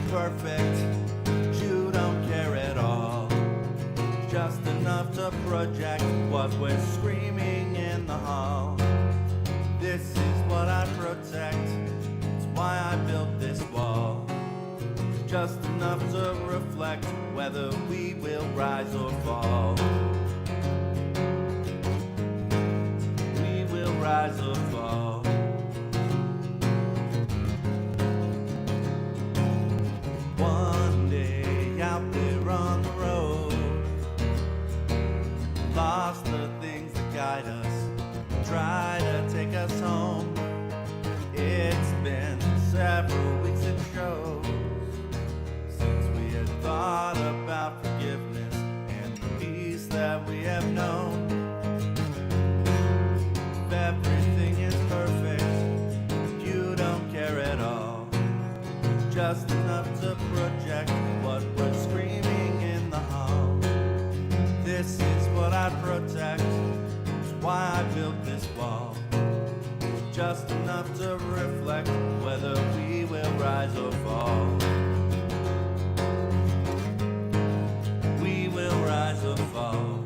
perfect. You don't care at all. Just enough to project what we're screaming in the hall. This is what I protect. It's why I built this wall. Just enough to reflect whether we will rise or fall. We will rise or fall. One day out there on the road, lost the things that guide us, try to take us home. It's been several weeks it shows since we had thought about forgiveness and the peace that we have known. If everything is perfect, you don't care at all. Just enough to project what we're screaming in the hall. This is what I protect. It's why I built this wall. Just enough to reflect whether we will rise or fall. We will rise or fall.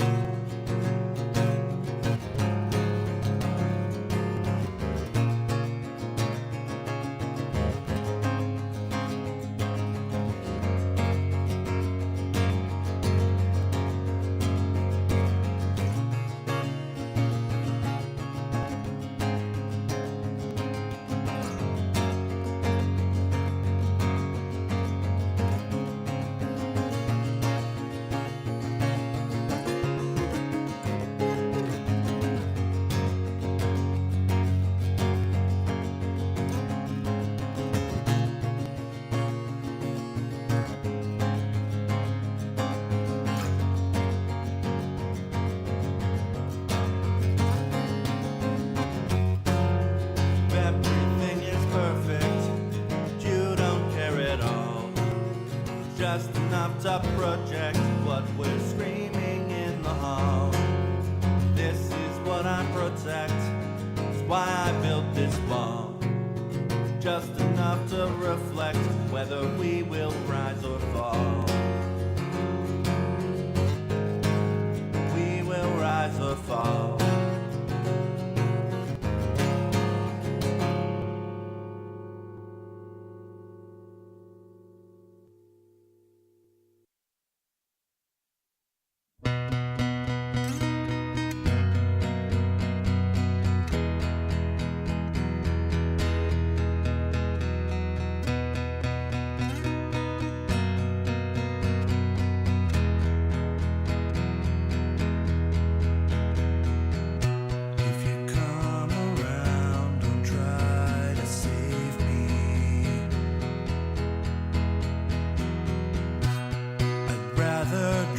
Just enough to project what we're screaming in the hall. This is what I protect. It's why I built this wall. Just enough to reflect whether we will rise or fall. We will rise or fall.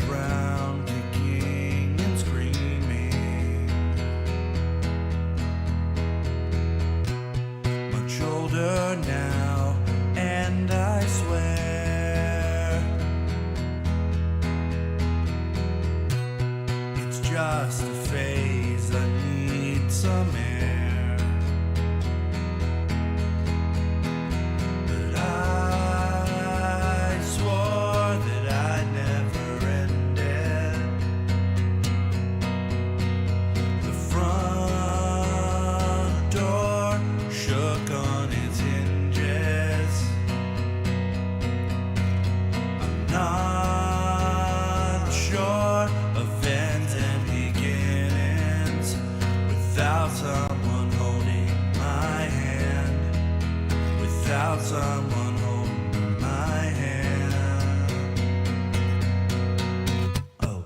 Drown, kicking and screaming. Much older now, and I swear it's just a phase. I need some air, but I swore that I'd never on its hinges. I'm not sure of ends and beginnings without someone holding my hand, without someone holding my hand. Oh.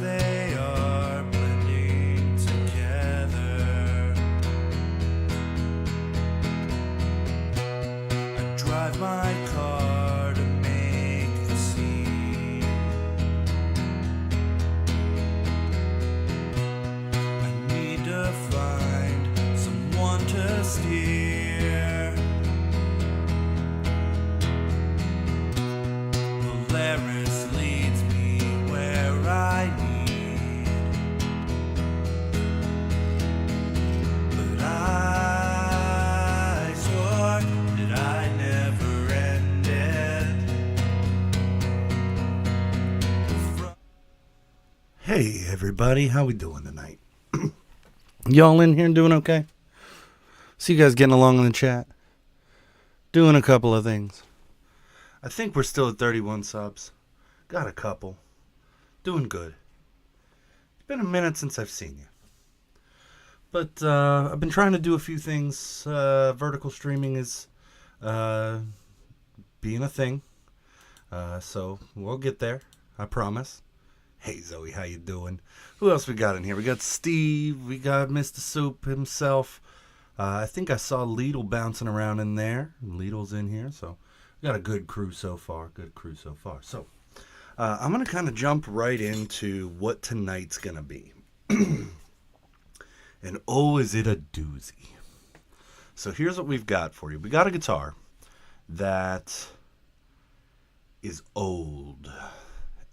They are blending together. I drive my car to make the scene. I need to find someone to steer. Polaris leads me where I need. Hey everybody, how we doing tonight? Y'all in here doing okay? See you guys getting along in the chat? Doing a couple of things. I think we're still at 31 subs. Got a couple. Doing good. It's been a minute since I've seen you. But I've been trying to do a few things. Vertical streaming is being a thing. So we'll get there. I promise. Hey Zoe, how you doing? Who else we got in here? We got Steve. We got Mr. Soup himself. I think I saw Lidl bouncing around in there. Lidl's in here, so we got a good crew so far. So I'm going to kind of jump right into what tonight's going to be. And oh, is it a doozy. So here's what we've got for you. We got a guitar that is old.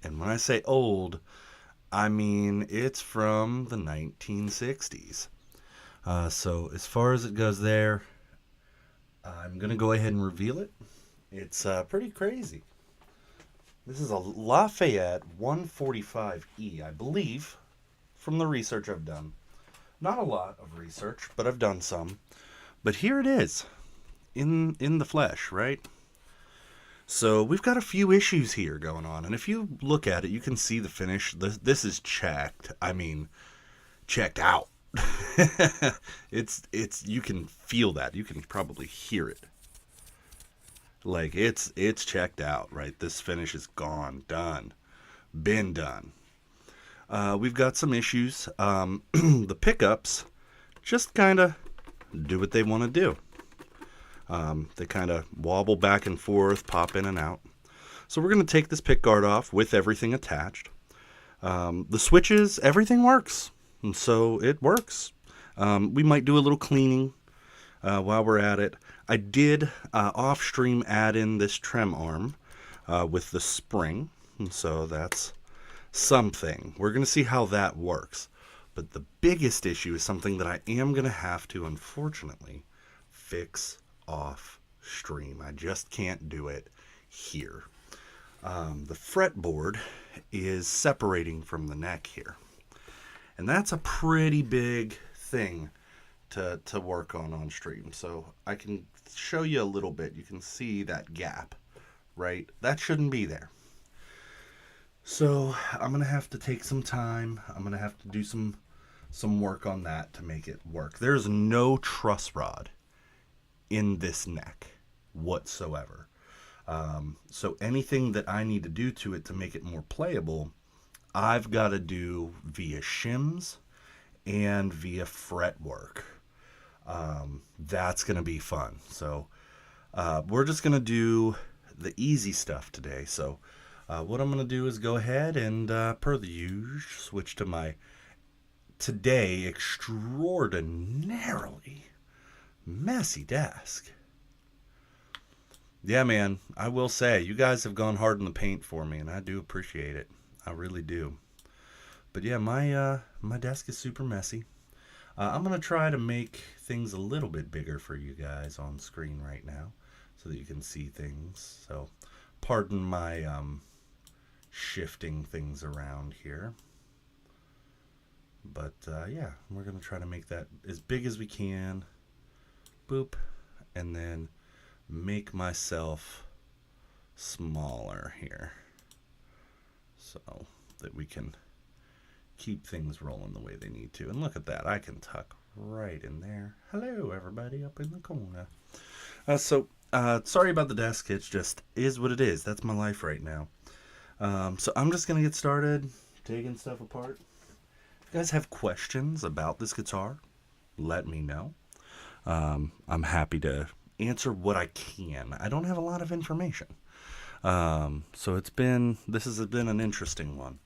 And when I say old, I mean it's from the 1960s. So as far as it goes there, I'm going to go ahead and reveal it. It's pretty crazy. This is a Lafayette 145E, I believe, from the research I've done. Not a lot of research, but I've done some. But here it is, in the flesh, right? So we've got a few issues here going on, and if you look at it, you can see the finish. This is checked. I mean, checked out. it's you can feel that. You can probably hear it. Like it's checked out, right? This finish is gone, done, been done. We've got some issues. The pickups just kind of do what they want to do. They kind of wobble back and forth, pop in and out. So we're going to take this pick guard off with everything attached. The switches, everything works. And so it works. We might do a little cleaning while we're at it. I did off-stream add in this trem arm with the spring. And so that's something. We're going to see how that works. But the biggest issue is something that I am going to have to, unfortunately, fix off stream. I just can't do it here. The fretboard is separating from the neck here. And that's a pretty big thing to work on stream. So I can show you a little bit. You can see that gap, right? That shouldn't be there. So I'm going to have to take some time. I'm going to have to do some work on that to make it work. There's no truss rod in this neck whatsoever. So anything that I need to do to it to make it more playable, I've got to do via shims and via fret work. That's going to be fun. So we're just going to do the easy stuff today. So what I'm going to do is go ahead and, per the usual, switch to my today extraordinarily messy desk. Yeah, man, I will say, you guys have gone hard in the paint for me, and I do appreciate it. I really do. But yeah, my desk is super messy. I'm going to try to make things a little bit bigger for you guys on screen right now so that you can see things. So pardon my shifting things around here. But yeah, we're going to try to make that as big as we can. Boop. And then make myself smaller here so that we can keep things rolling the way they need to. And look at that, I can tuck right in there. Hello everybody up in the corner. Sorry about the desk. It's just is what it is. That's my life right now. So I'm just gonna get started taking stuff apart. If you guys have questions about this guitar, let me know. I'm happy to answer what I can. I don't have a lot of information. So this has been an interesting one.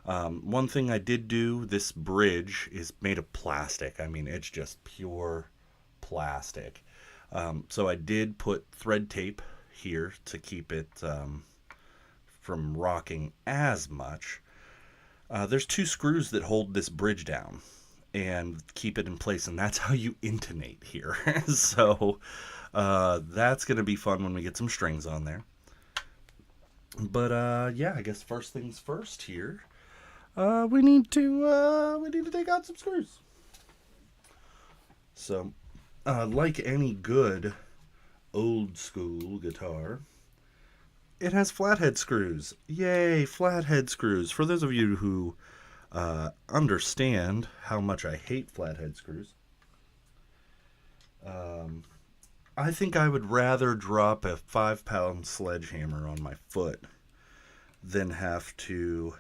One thing I did do, this bridge is made of plastic. I mean, it's just pure plastic. So I did put thread tape here to keep it from rocking as much. There's 2 screws that hold this bridge down and keep it in place, and that's how you intonate here. So that's going to be fun when we get some strings on there. But yeah, I guess first things first here. We need to take out some screws. So, like any good old school guitar, it has flathead screws. Yay, flathead screws! For those of you who understand how much I hate flathead screws, I think I would rather drop a 5 pound sledgehammer on my foot than have to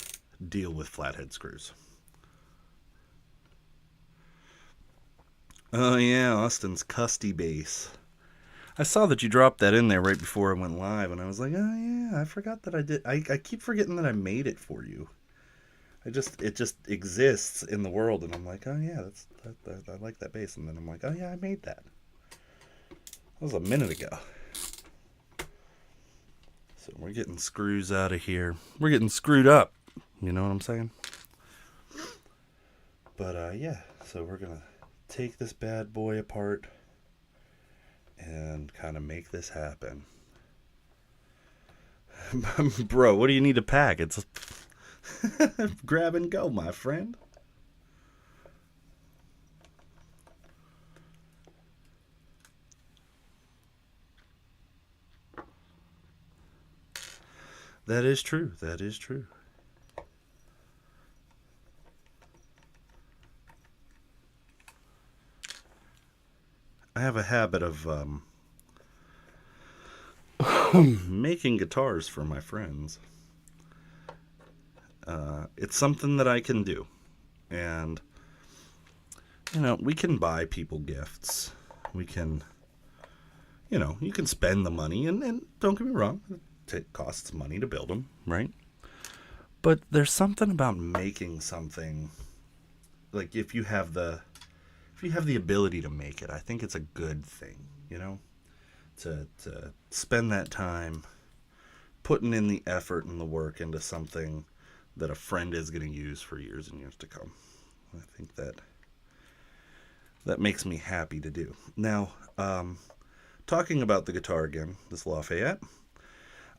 deal with flathead screws. Oh, yeah, Austin's Custy bass. I saw that you dropped that in there right before I went live, and I was like, oh, yeah, I forgot that I did. I keep forgetting that I made it for you. It just exists in the world, and I'm like, oh, yeah, I like that bass. And then I'm like, oh, yeah, I made that. That was a minute ago. So we're getting screws out of here. We're getting screwed up. You know what I'm saying? But yeah, so we're going to take this bad boy apart and kind of make this happen. Bro, what do you need to pack? It's grab and go, my friend. That is true. That is true. I have a habit of making guitars for my friends. It's something that I can do. And, we can buy people gifts. We can, you can spend the money. And don't get me wrong, it costs money to build them, right? But there's something about making something, like if you have the ability to make it, I think it's a good thing, to spend that time putting in the effort and the work into something that a friend is going to use for years and years to come. I think that makes me happy to do. Now, talking about the guitar again, this Lafayette,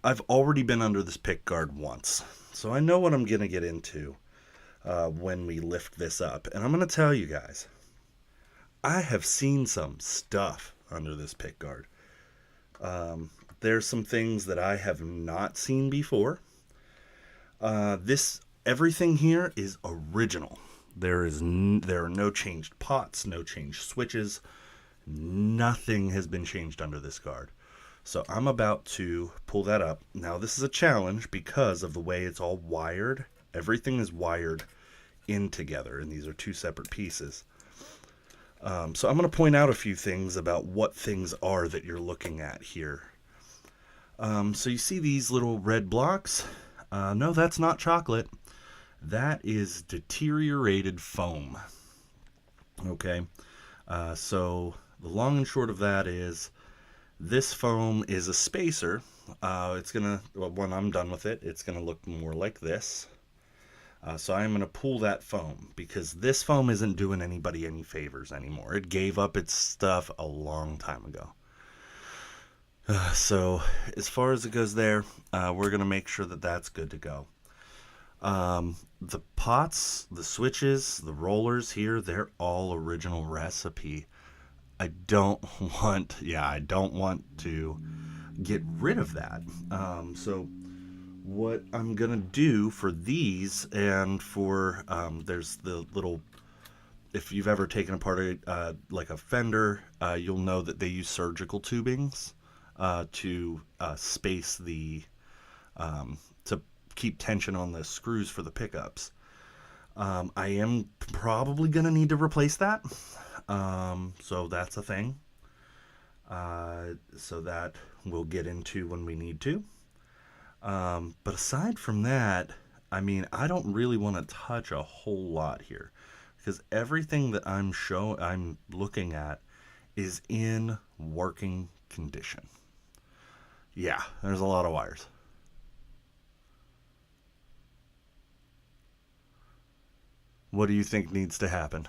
I've already been under this pick guard once, so I know what I'm going to get into when we lift this up. And I'm going to tell you guys, I have seen some stuff under this pick guard. There's some things that I have not seen before. Everything here is original. There are no changed pots, no changed switches. Nothing has been changed under this guard. So I'm about to pull that up. Now this is a challenge because of the way it's all wired. Everything is wired in together, and these are two separate pieces. So I'm going to point out a few things about what things are that you're looking at here. So you see these little red blocks? No, that's not chocolate. That is deteriorated foam. Okay, so the long and short of that is this foam is a spacer. When I'm done with it, it's gonna look more like this. So I'm gonna pull that foam because this foam isn't doing anybody any favors anymore. It gave up its stuff a long time ago. So as far as it goes there, we're gonna make sure that that's good to go. The pots, the switches, the rollers here, they're all original recipe. I don't want to get rid of that. So what I'm gonna do for these and for there's the little, if you've ever taken apart like a fender, you'll know that they use surgical tubings to space to keep tension on the screws for the pickups. I am probably gonna need to replace that. So that's a thing. So that we'll get into when we need to. But aside from that, I mean, I don't really want to touch a whole lot here because everything that I'm looking at is in working condition. Yeah, there's a lot of wires. What do you think needs to happen?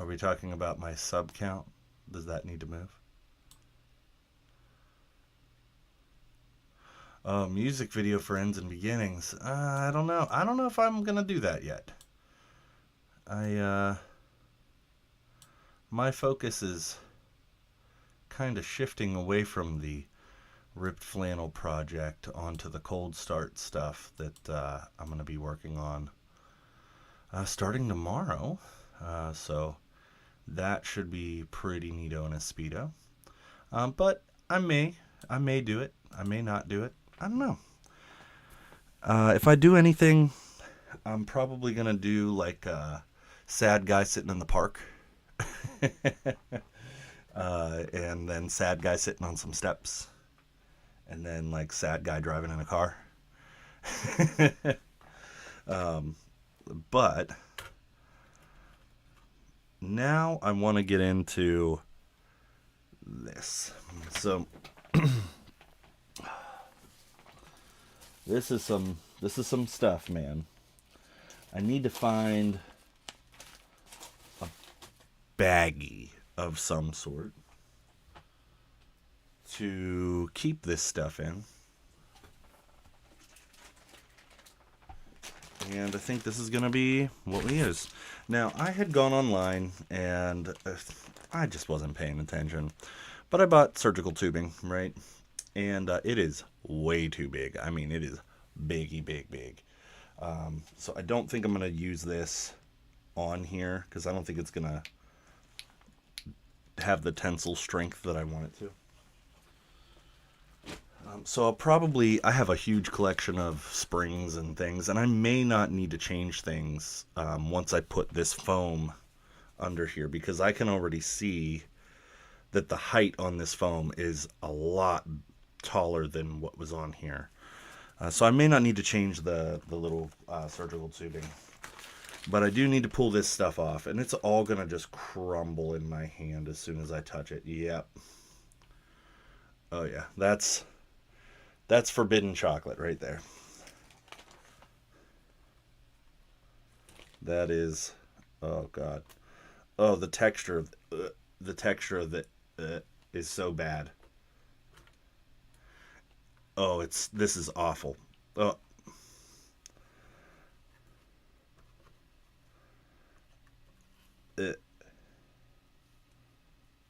Are we talking about my sub count? Does that need to move? Oh, music video for ends and beginnings. I don't know. I don't know if I'm gonna do that yet. My focus is kind of shifting away from the ripped flannel project onto the cold start stuff that I'm gonna be working on starting tomorrow. So that should be pretty neato and a speedo. But I may do it. I may not do it. I don't know. If I do anything, I'm probably gonna do like a sad guy sitting in the park, and then sad guy sitting on some steps, and then like sad guy driving in a car. But now I want to get into this. So this is some stuff, man. I need to find a baggie of some sort to keep this stuff in. And I think this is going to be what we use. Now, I had gone online and I just wasn't paying attention. But I bought surgical tubing, right? And it is way too big. I mean, it is biggy, big. So I don't think I'm going to use this on here because I don't think it's going to have the tensile strength that I want it to. So I have a huge collection of springs and things, and I may not need to change things once I put this foam under here, because I can already see that the height on this foam is a lot taller than what was on here. So I may not need to change the little surgical tubing, but I do need to pull this stuff off, and it's all going to just crumble in my hand as soon as I touch it. Yep. Oh yeah, that's forbidden chocolate right there. That is, oh god. Oh, the texture of it is so bad. Oh, this is awful. Oh.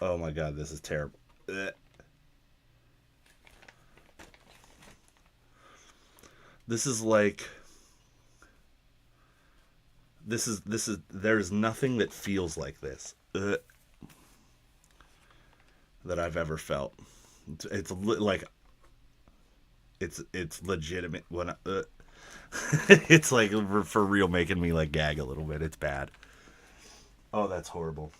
Oh my god, this is terrible. This is like, there's nothing that feels like this that I've ever felt. It's like, it's legitimate when it's like for real making me like gag a little bit. It's bad. Oh, that's horrible.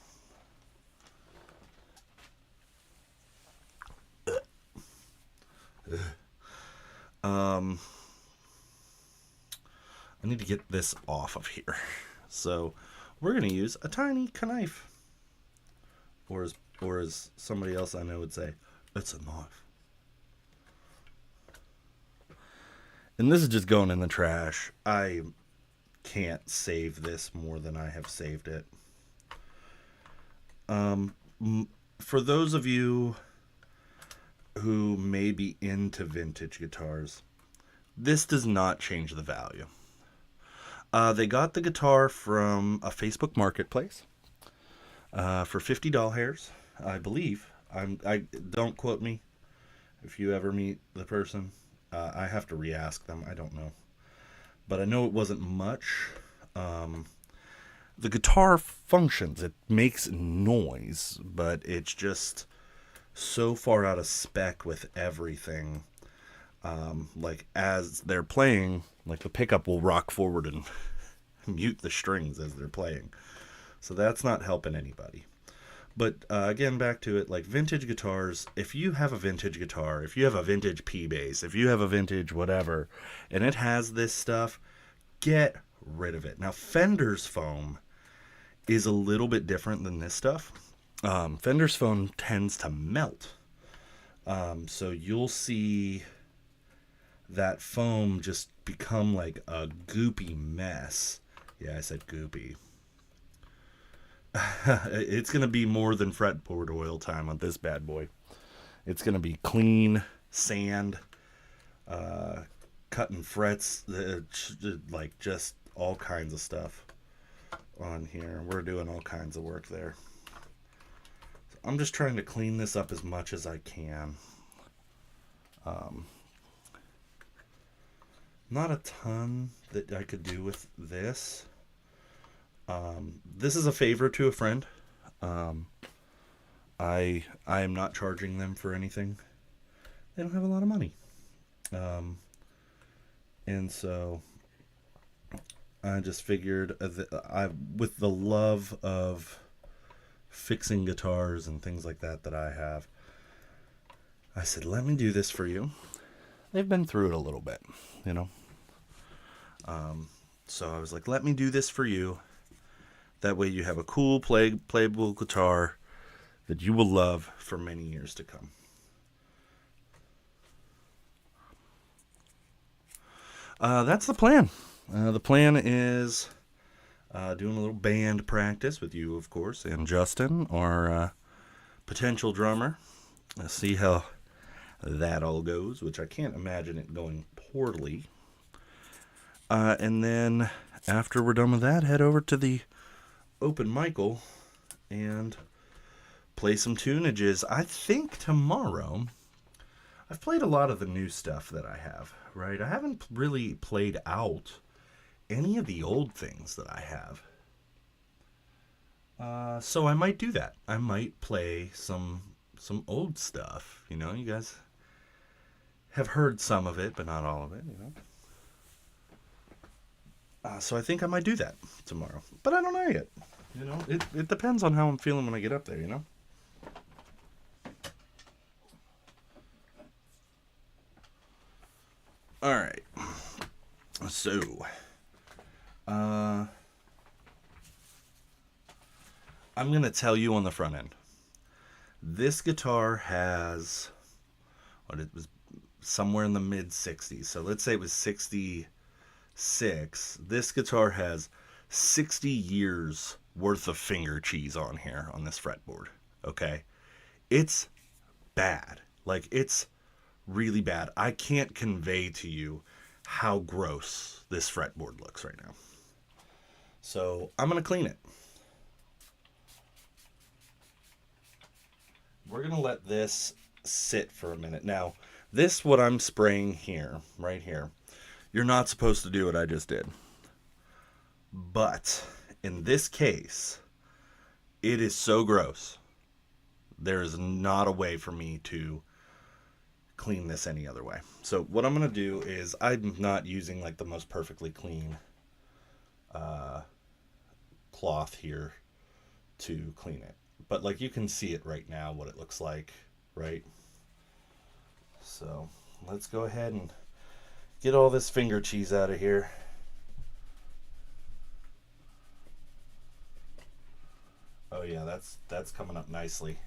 I need to get this off of here. So we're going to use a tiny knife. Or as somebody else I know would say, it's a knife. And this is just going in the trash. I can't save this more than I have saved it. For those of you who may be into vintage guitars, this does not change the value. They got the guitar from a Facebook marketplace for $50, I believe. I don't quote me. If you ever meet the person, I have to re-ask them. I don't know, but I know it wasn't much. The guitar functions. It makes noise, but it's just so far out of spec with everything. Like as they're playing, like the pickup will rock forward and mute the strings as they're playing. So that's not helping anybody. But again, back to it, like vintage guitars, if you have a vintage guitar, if you have a vintage P bass, if you have a vintage whatever, and it has this stuff, get rid of it. Now, Fender's foam is a little bit different than this stuff. Fender's foam tends to melt. So you'll see that foam just become like a goopy mess. Yeah, I said goopy. It's going to be more than fretboard oil time on this bad boy. It's going to be clean, sand, uh, cutting frets, like just all kinds of stuff on here. We're doing all kinds of work there. So I'm just trying to clean this up as much as I can. Not a ton that I could do with this. This is a favor to a friend. I am not charging them for anything. They don't have a lot of money. And so I just figured with the love of fixing guitars and things like that I have, I said, let me do this for you. They've been through it a little bit, you know. So I was like, let me do this for you. That way you have a cool playable guitar that you will love for many years to come. That's the plan. The plan is doing a little band practice with you, of course, and Justin, our potential drummer. See how that all goes, which I can't imagine it going poorly. And then after we're done with that, head over to the open Michael and play some tunages. I think tomorrow, I've played a lot of the new stuff that I have, right? I haven't really played out any of the old things that I have. So I might do that. I might play some old stuff. You know, you guys have heard some of it, but not all of it, you know. So I think I might do that tomorrow. But I don't know yet. You know, it depends on how I'm feeling when I get up there, you know. All right. So, I'm going to tell you on the front end. This guitar has, it was somewhere in the mid 60s. So let's say it was 66. This guitar has 60 years worth of finger cheese on here on this fretboard. Okay. It's bad. Like, it's really bad. I can't convey to you how gross this fretboard looks right now. So I'm going to clean it. We're going to let this sit for a minute. Now, this, what I'm spraying here, right here, you're not supposed to do what I just did. But in this case, it is so gross. There is not a way for me to clean this any other way. So what I'm going to do is, I'm not using like the most perfectly clean cloth here to clean it. But like, you can see it right now, what it looks like, right? So let's go ahead and get all this finger cheese out of here. Oh yeah, that's coming up nicely.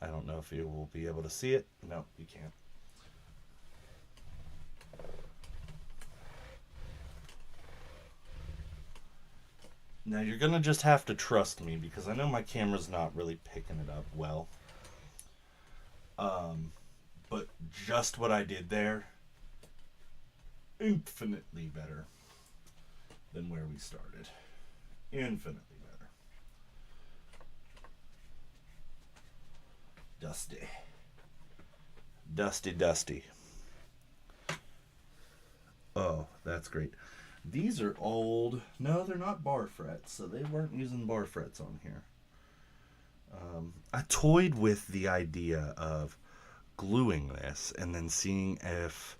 I don't know if you will be able to see it. No, you can't. Now you're gonna just have to trust me, because I know my camera's not really picking it up well. But just what I did there, infinitely better than where we started. Infinitely better. Dusty. Dusty, dusty. Oh, that's great. These are old. No, they're not bar frets, so they weren't using bar frets on here. I toyed with the idea of gluing this and then seeing if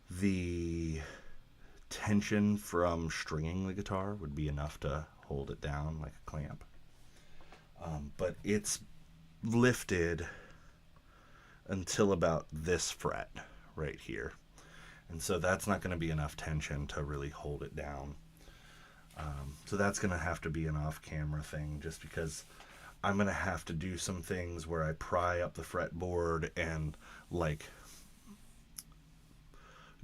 the tension from stringing the guitar would be enough to hold it down like a clamp. But it's lifted until about this fret right here. And so that's not going to be enough tension to really hold it down. So that's going to have to be an off-camera thing, just because I'm going to have to do some things where I pry up the fretboard and like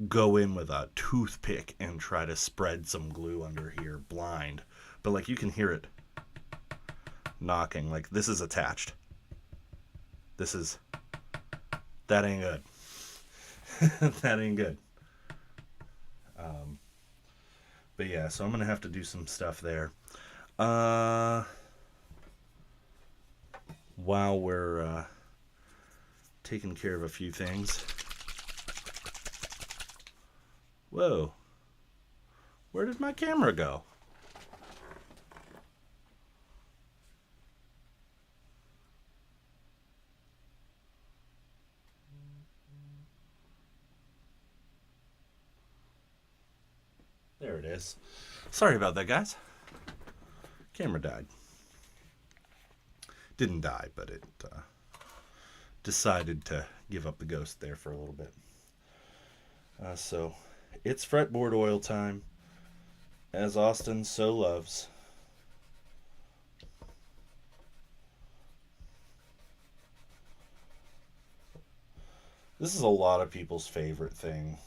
go in with a toothpick and try to spread some glue under here blind. But like you can hear it knocking. Like this is attached. That ain't good. That ain't good. But yeah, so I'm gonna have to do some stuff there. While we're taking care of a few things. Whoa. Where did my camera go? There it is. Sorry about that, guys. Camera died. Didn't die, but it decided to give up the ghost there for a little bit. So, it's fretboard oil time, as Austin so loves. This is a lot of people's favorite thing.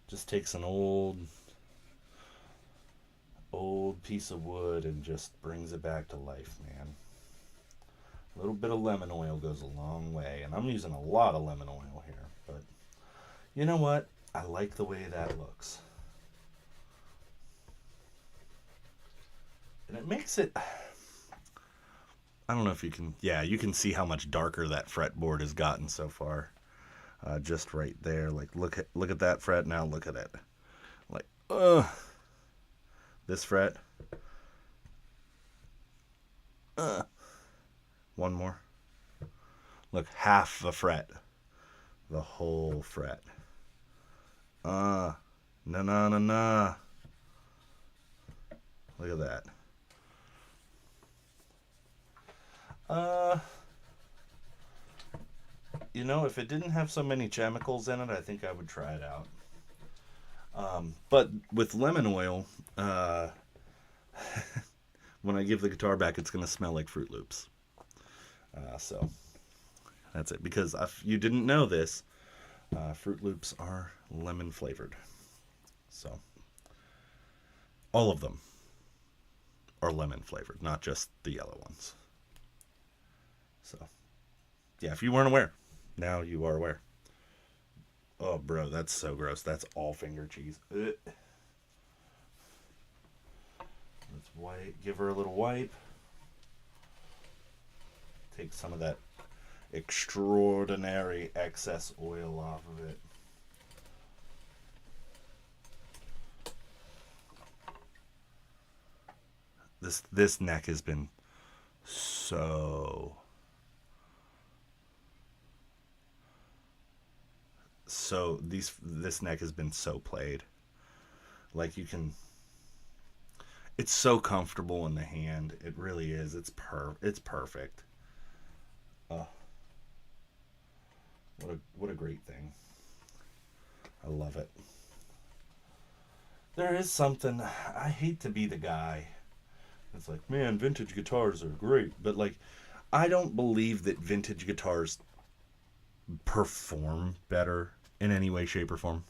Just takes an old piece of wood and just brings it back to life, man. A little bit of lemon oil goes a long way, and I'm using a lot of lemon oil here, but you know what? I like the way that looks. And it makes it, I don't know if you can, yeah, you can see how much darker that fretboard has gotten so far. Just right there, like look at that fret now. Look at it, like this fret. One more. Look, half the fret, the whole fret. Na na na na. Look at that. You know, if it didn't have so many chemicals in it, I think I would try it out. But with lemon oil, when I give the guitar back, it's going to smell like Fruit Loops. So that's it. Because if you didn't know this, Fruit Loops are lemon flavored. So all of them are lemon flavored, not just the yellow ones. So yeah, if you weren't aware, now you are aware. Oh, bro, that's so gross. That's all finger cheese. Ugh. Let's wipe. Give her a little wipe. Take some of that extraordinary excess oil off of it. This neck has been so this neck has been so played. Like you can, it's so comfortable in the hand. It really is. It's perfect. Oh, what a great thing. I love it. There is something, I hate to be the guy that's like, man, vintage guitars are great, but like, I don't believe that vintage guitars perform better in any way, shape, or form.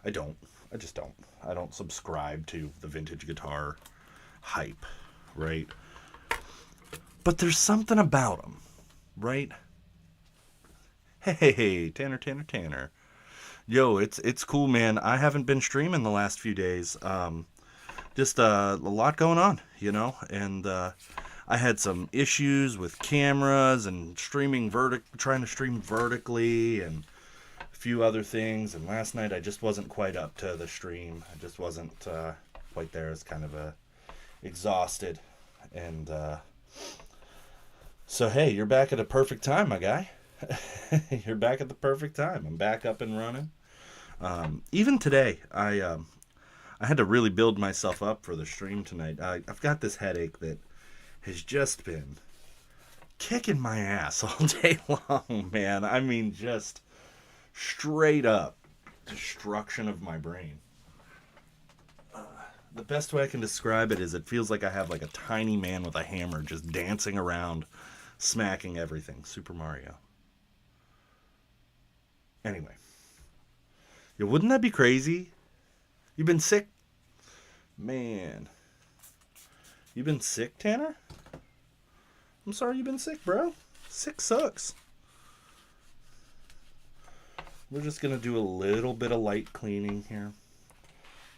I just don't. I don't subscribe to the vintage guitar hype, right? But there's something about them, right? Hey, Tanner. Yo, it's cool, man. I haven't been streaming the last few days. Just a lot going on, you know, and I had some issues with cameras and trying to stream vertically and a few other things. And last night I just wasn't quite up to the stream. I just wasn't quite there. I was kind of exhausted. And so, hey, you're back at a perfect time, my guy. You're back at the perfect time. I'm back up and running. Even today, I had to really build myself up for the stream tonight. I've got this headache that has just been kicking my ass all day long, man. I mean, just straight up destruction of my brain. The best way I can describe it is it feels like I have like a tiny man with a hammer just dancing around, smacking everything. Super Mario. Anyway. Yeah, wouldn't that be crazy? You've been sick? Man. You been sick, Tanner? I'm sorry you've been sick, bro. Sick sucks. We're just going to do a little bit of light cleaning here.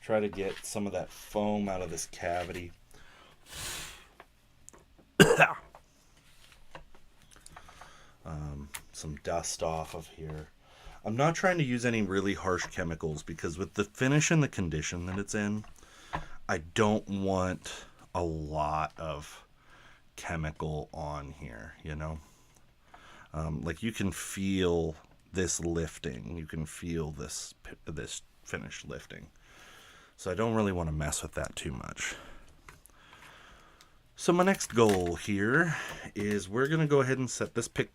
Try to get some of that foam out of this cavity. Some dust off of here. I'm not trying to use any really harsh chemicals because with the finish and the condition that it's in, I don't want a lot of chemical on here, you know? Like you can feel this lifting. You can feel this finish lifting. So I don't really want to mess with that too much. So my next goal here is we're going to go ahead and set this pick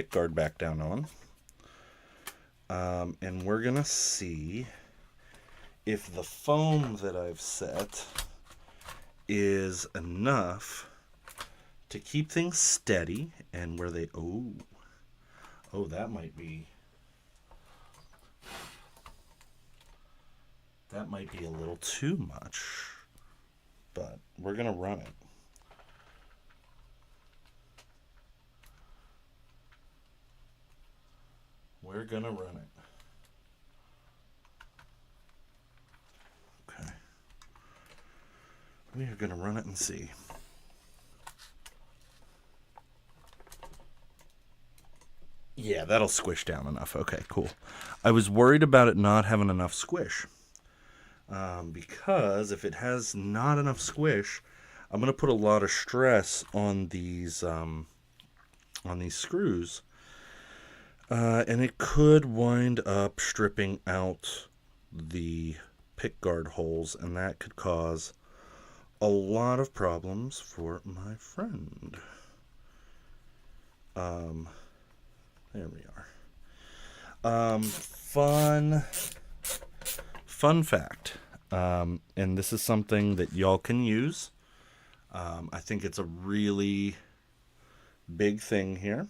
guard back down on. And we're going to see if the foam that I've set is enough to keep things steady and where they... Oh, that might be... That might be a little too much. But we're going to run it. We're going to run it. Okay. We are going to run it and see. Yeah, that'll squish down enough. Okay, cool. I was worried about it not having enough squish. Because if it has not enough squish, I'm going to put a lot of stress on these screws. And it could wind up stripping out the pickguard holes, and that could cause a lot of problems for my friend. There we are. Fun fact, and this is something that y'all can use. I think it's a really big thing here.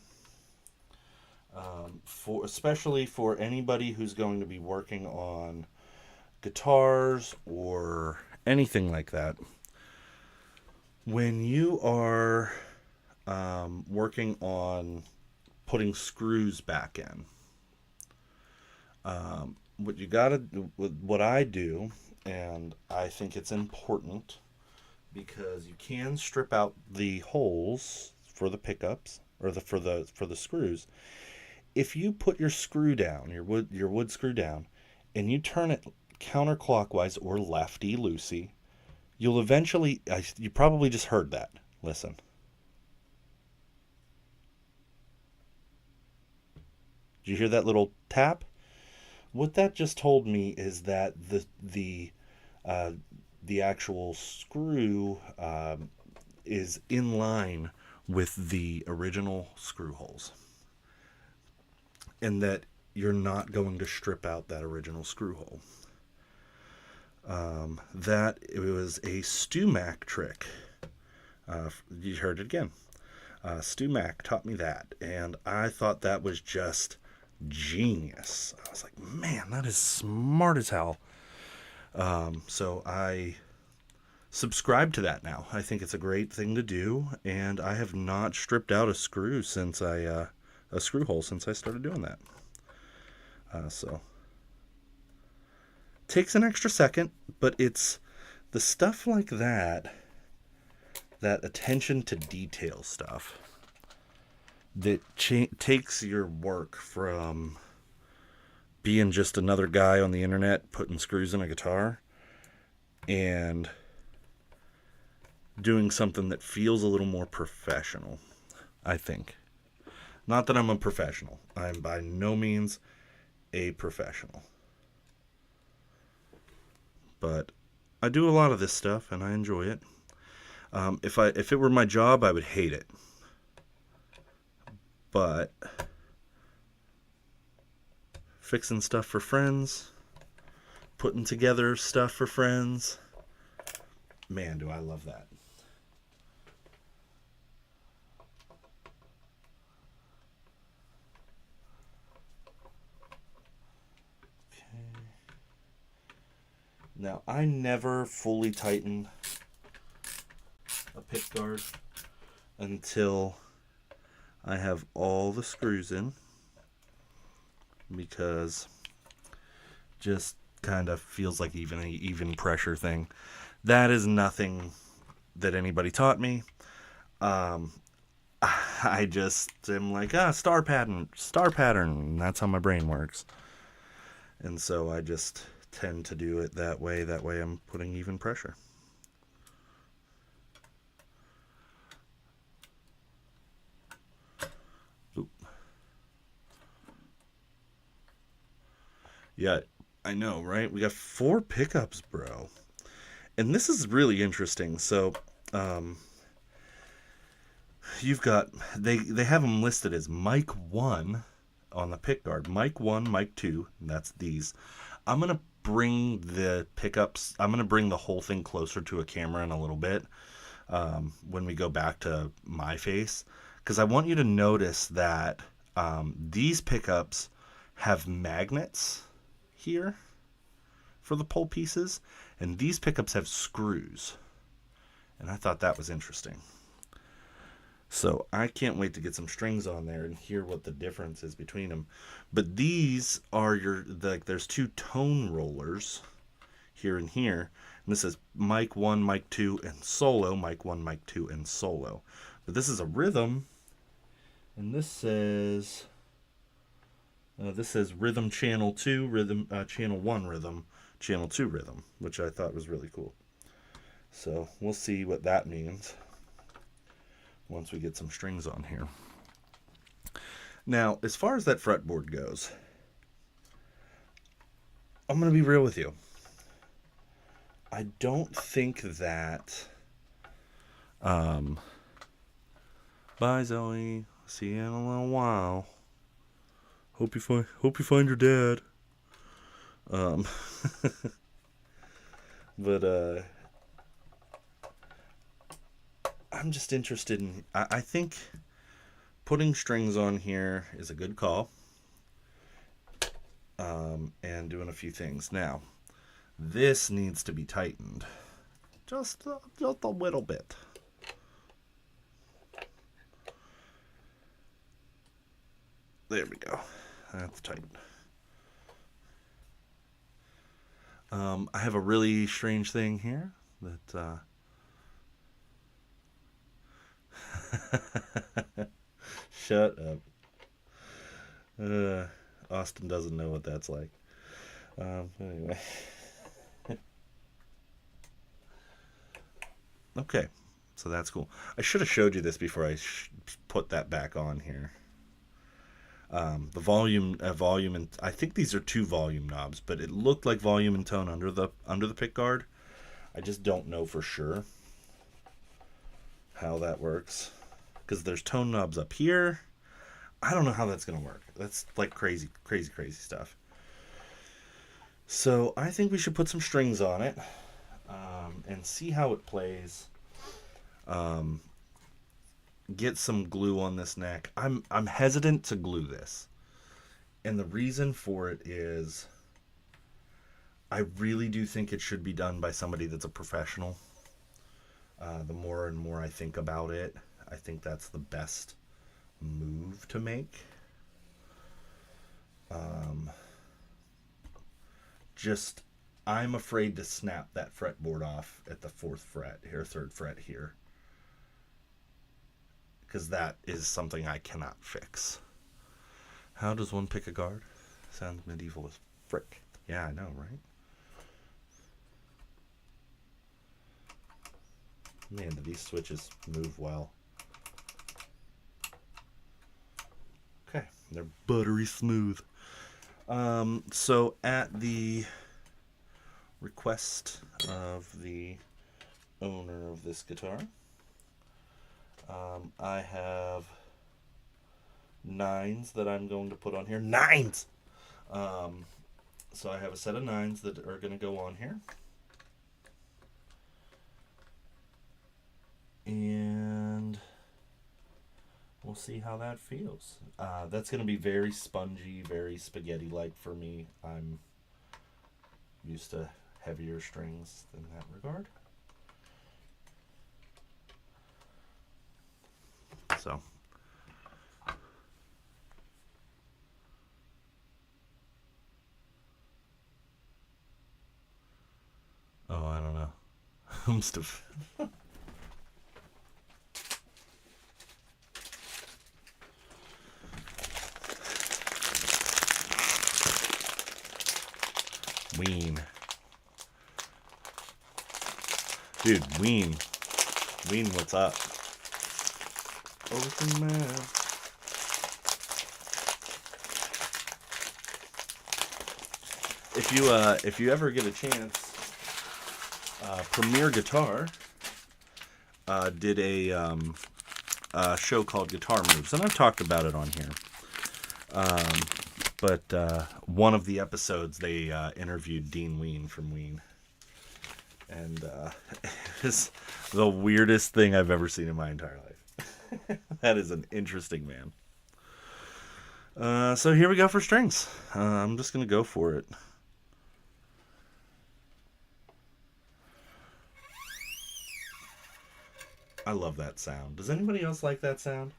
Especially for anybody who's going to be working on guitars or anything like that. When you are working on putting screws back in, what I do, and I think it's important because you can strip out the holes for the pickups or for the screws. If you put your screw down, your wood screw down, and you turn it counterclockwise or lefty-loosey, you'll eventually... you probably just heard that. Listen. Did you hear that little tap? What that just told me is that the actual screw is in line with the original screw holes. And that you're not going to strip out that original screw hole. That it was a Stu Mac trick. You heard it again. Stu Mac taught me that, and I thought that was just genius. I was like, man, that is smart as hell. So I subscribe to that now. I think it's a great thing to do, and I have not stripped out a screw since a screw hole since I started doing that. So takes an extra second, but it's the stuff like that attention to detail stuff that takes your work from being just another guy on the internet putting screws in a guitar and doing something that feels a little more professional, I think. Not that I'm a professional. I'm by no means a professional. But I do a lot of this stuff and I enjoy it. If it were my job, I would hate it. But fixing stuff for friends, putting together stuff for friends, Man, do I love that. Okay. Now, I never fully tighten a pick guard until I have all the screws in, because just kind of feels like even an even pressure thing. That is nothing that anybody taught me. I just am like, star pattern. And that's how my brain works. And so I just tend to do it that way. That way I'm putting even pressure. Oop. Yeah, I know, right? We got 4 pickups, bro. And this is really interesting. So, you've got, they have them listed as mic 1 on the pick guard. Mic 1, mic 2, and that's these. I'm going to bring the pickups, I'm going to bring the whole thing closer to a camera in a little bit when we go back to my face. Because I want you to notice that these pickups have magnets here for the pole pieces, and these pickups have screws. And I thought that was interesting. So I can't wait to get some strings on there and hear what the difference is between them. But these are there's 2 tone rollers here and here. And this is mic 1, mic 2, and solo. Mic 1, mic 2, and solo. But this is a rhythm. And this says rhythm channel 2, rhythm channel 1 rhythm, channel 2 rhythm, which I thought was really cool. So we'll see what that means once we get some strings on here. Now, as far as that fretboard goes, I'm going to be real with you. I don't think that... Bye, Zoe. See you in a little while. Hope you find your dad. But I'm just interested in... I think putting strings on here is a good call. And doing a few things. Now, this needs to be tightened. Just a little bit. There we go. That's tight. I have a really strange thing here that... Shut up. Austin doesn't know what that's like. Anyway. Okay, so that's cool. I should have showed you this before I put that back on here. The volume, and I think these are 2 volume knobs, but it looked like volume and tone under the pick guard. I just don't know for sure how that works, because there's tone knobs up here. I don't know how that's gonna work. That's like crazy stuff. So I think we should put some strings on it and see how it plays. Get some glue on this neck. I'm hesitant to glue this, and the reason for it is I really do think it should be done by somebody that's a professional. The more and more I think about it, I think that's the best move to make. Just, I'm afraid to snap that fretboard off at the 4th fret here, 3rd fret here, because that is something I cannot fix. How does one pick a guard? Sounds medieval as frick. Yeah, I know, right? Man, do these switches move well. Okay, they're buttery smooth. So at the request of the owner of this guitar, I have 9s that I'm going to put on here. 9s! So I have a set of 9s that are going to go on here. we'll see how that feels. That's going to be very spongy, very spaghetti-like for me. I'm used to heavier strings in that regard. So, oh, I don't know. I'm still. Ween. Dude, Ween. Ween, what's up? Open man. If you ever get a chance, Premier Guitar did a show called Guitar Moves, and I've talked about it on here. But one of the episodes, they interviewed Dean Ween from Ween. And it's the weirdest thing I've ever seen in my entire life. That is an interesting man. So here we go for strings. I'm just going to go for it. I love that sound. Does anybody else like that sound?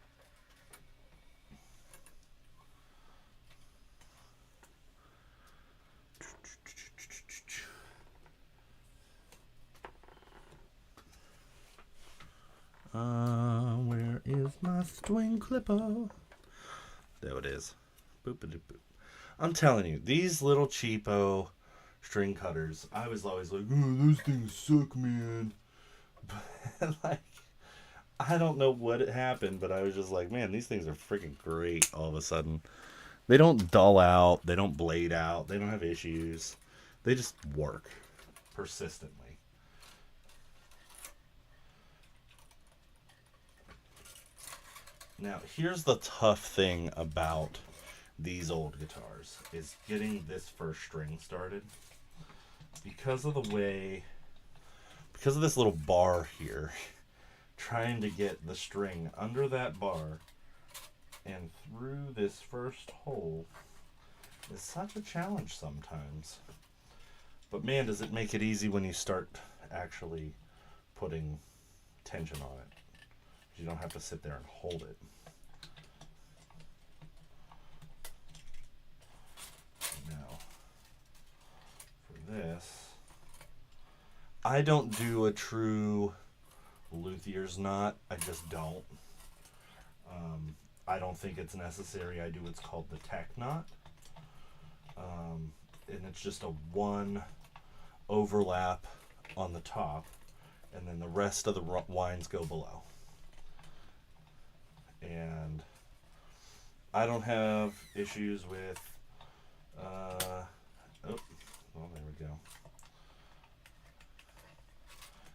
Where is my string clipper? There it is. Boop-a-doop-boop. I'm telling you, these little cheapo string cutters, I was always like, oh, those things suck, man. But, like, I don't know what happened, but I was just like, man, these things are freaking great all of a sudden. They don't dull out. They don't blade out. They don't have issues. They just work persistently. Now, here's the tough thing about these old guitars, is getting this first string started. Because of this little bar here, trying to get the string under that bar and through this first hole is such a challenge sometimes. But man, does it make it easy when you start actually putting tension on it. You don't have to sit there and hold it. Now, for this, I don't do a true luthier's knot. I just don't. I don't think it's necessary. I do what's called the tech knot. And it's just a one overlap on the top, and then the rest of the winds go below. And I don't have issues with, well, there we go.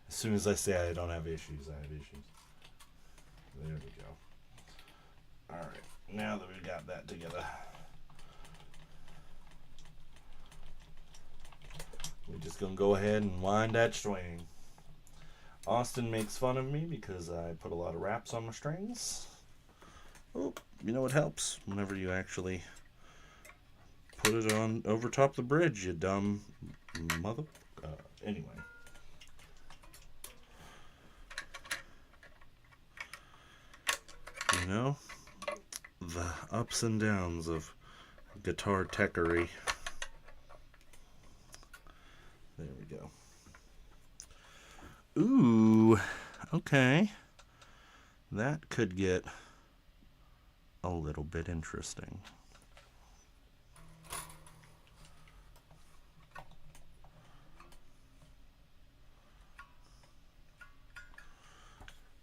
As soon as I say I don't have issues, I have issues. There we go. Alright, now that we've got that together, we're just going to go ahead and wind that string. Austin makes fun of me because I put a lot of wraps on my strings. Oh, you know what helps? Whenever you actually put it on over top the bridge, you dumb mother... anyway. You know, the ups and downs of guitar techery. There we go. Ooh, okay. That could get a little bit interesting.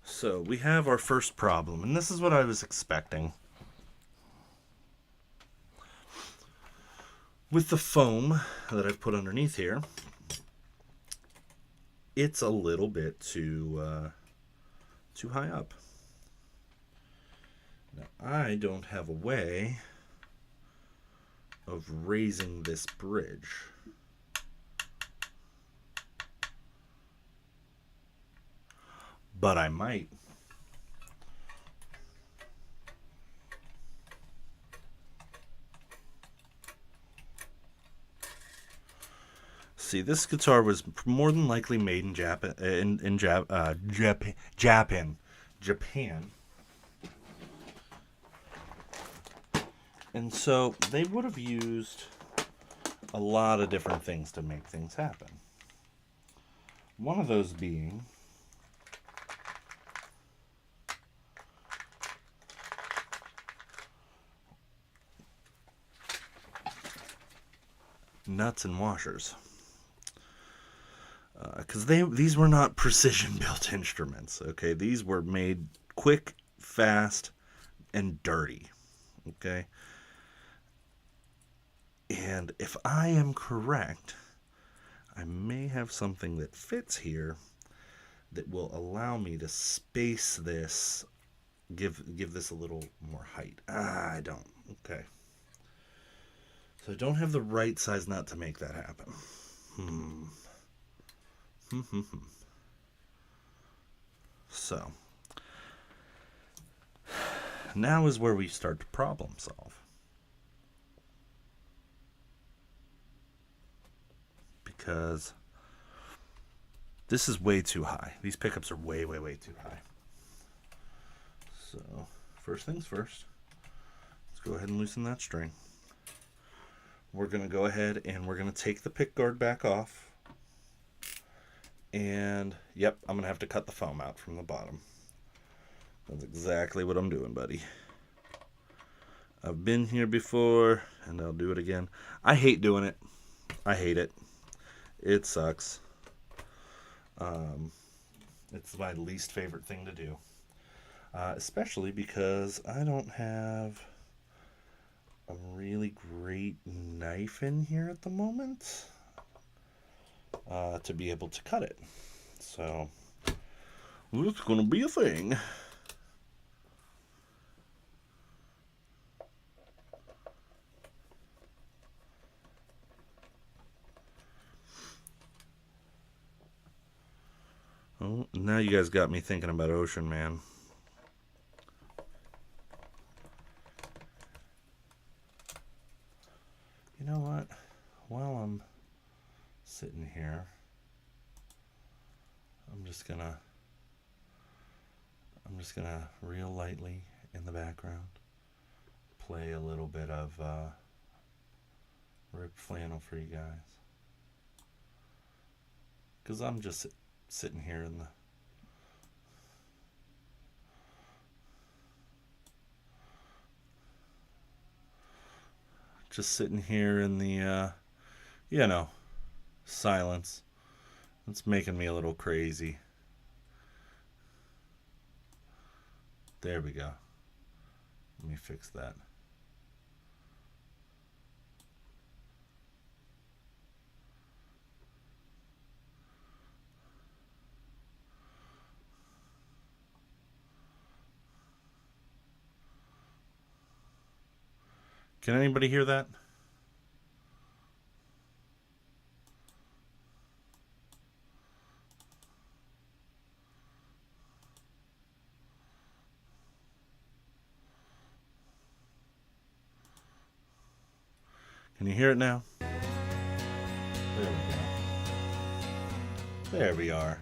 So we have our first problem, and this is what I was expecting. With the foam that I've put underneath here, it's a little bit too high up. Now, I don't have a way of raising this bridge. But I might. see, this guitar was more than likely made in Japan. Japan. And so they would have used a lot of different things to make things happen. One of those being nuts and washers. Because these were not precision-built instruments, okay? These were made quick, fast, and dirty, okay? And if I am correct, I may have something that fits here that will allow me to space this, give this a little more height. I don't. Okay. So I don't have the right size nut to make that happen. So now is where we start to problem solve. Because this is way too high. These pickups are way, way, way too high. So first things first, let's go ahead and loosen that string. We're going to go ahead and we're going to take the pick guard back off. And, yep, I'm going to have to cut the foam out from the bottom. That's exactly what I'm doing, buddy. I've been here before, and I'll do it again. I hate doing it. I hate it. It sucks. It's my least favorite thing to do. Especially because I don't have a really great knife in here at the moment to be able to cut it. So it's gonna be a thing. Oh, now you guys got me thinking about Ocean Man. You know what? While I'm sitting here, I'm just gonna real lightly in the background play a little bit of ripped flannel for you guys, because I'm just sitting here in the silence. It's making me a little crazy. There we go. Let me fix that. Can anybody hear that? Can you hear it now? There we go. There we are.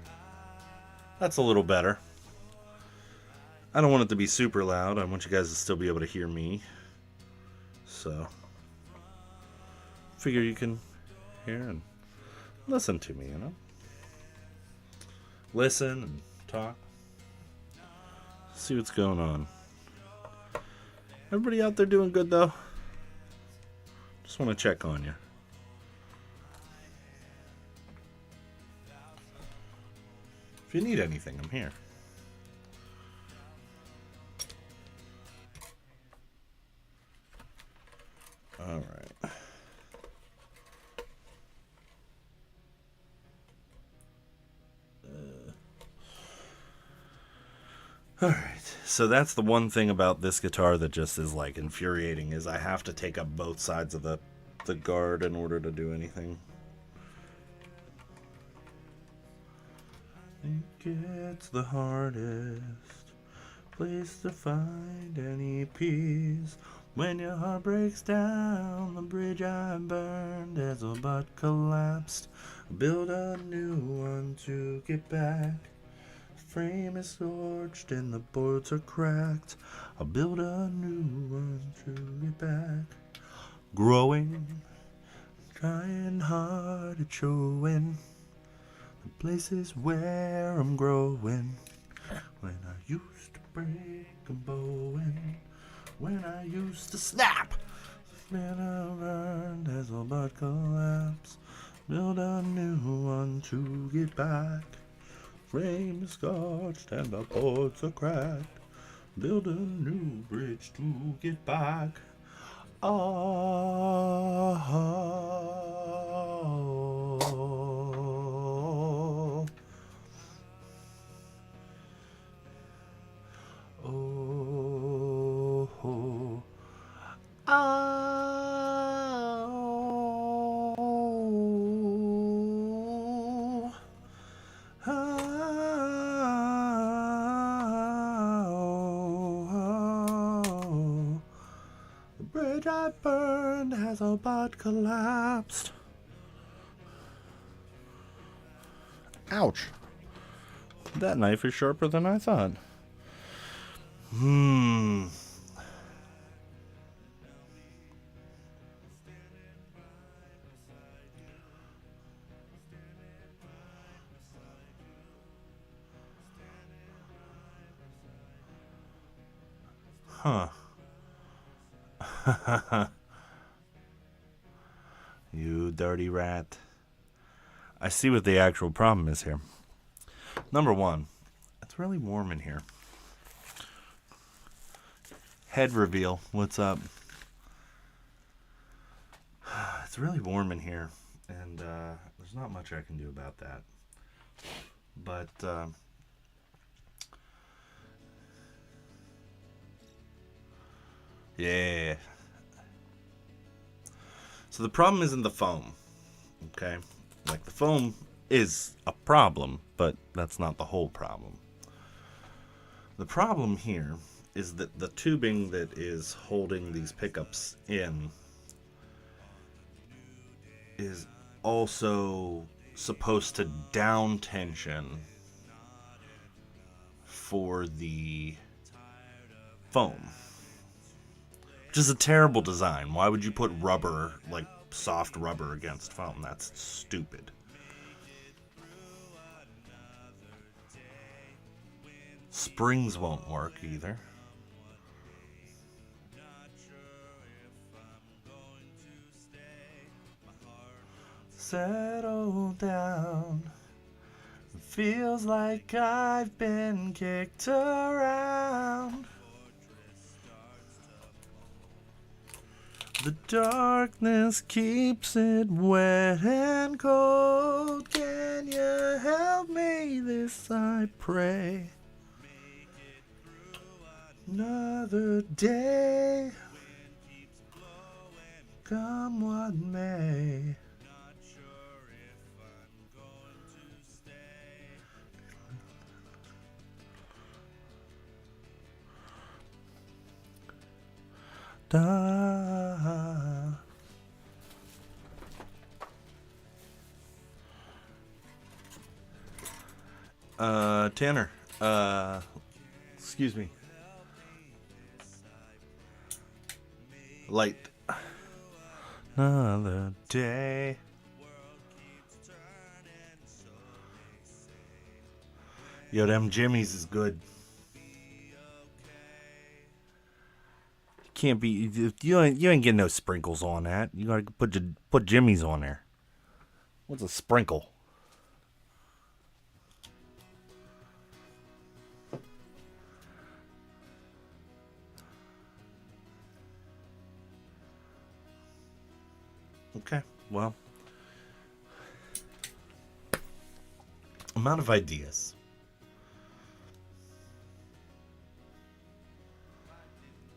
That's a little better. I don't want it to be super loud. I want you guys to still be able to hear me. So, figure you can hear and listen to me, you know? Listen and talk. See what's going on. Everybody out there doing good, though? Just want to check on you. If you need anything, I'm here. All right. All right. So that's the one thing about this guitar that just is like infuriating, is I have to take up both sides of the guard in order to do anything. I think it's the hardest place to find any peace. When your heart breaks down, the bridge I burned has all but collapsed. Build a new one to get back. Frame is scorched and the boards are cracked. I'll build a new one to get back. Growing, trying hard at showing the places where I'm growing. When I used to break and bowing, when I used to snap, then I learned has all but collapsed. Build a new one to get back. Frame is scorched and the boards are cracked. Build a new bridge to get back. Oh, oh, oh, oh, oh. The bridge I burned has all but collapsed. Ouch. That knife is sharper than I thought. Huh. You dirty rat. I see what the actual problem is here. Number one, it's really warm in here. Head reveal. What's up? It's really warm in here, and there's not much I can do about that. But yeah. So the problem isn't the foam, okay? Like, the foam is a problem, but that's not the whole problem. The problem here is that the tubing that is holding these pickups in is also supposed to down tension for the foam, which is a terrible design. Why would you put rubber, like soft rubber, against foam? That's stupid. Springs won't work either. Settle down. Feels like I've been kicked around. The darkness keeps it wet and cold. Can you help me? This I pray. Another day, come what may. Da. Tanner, excuse me. Light. Another day. Yo, them Jimmy's is good. Can't be, you ain't getting no sprinkles on that. You gotta put Jimmy's on there. What's a sprinkle? Okay, well, I'm out of ideas.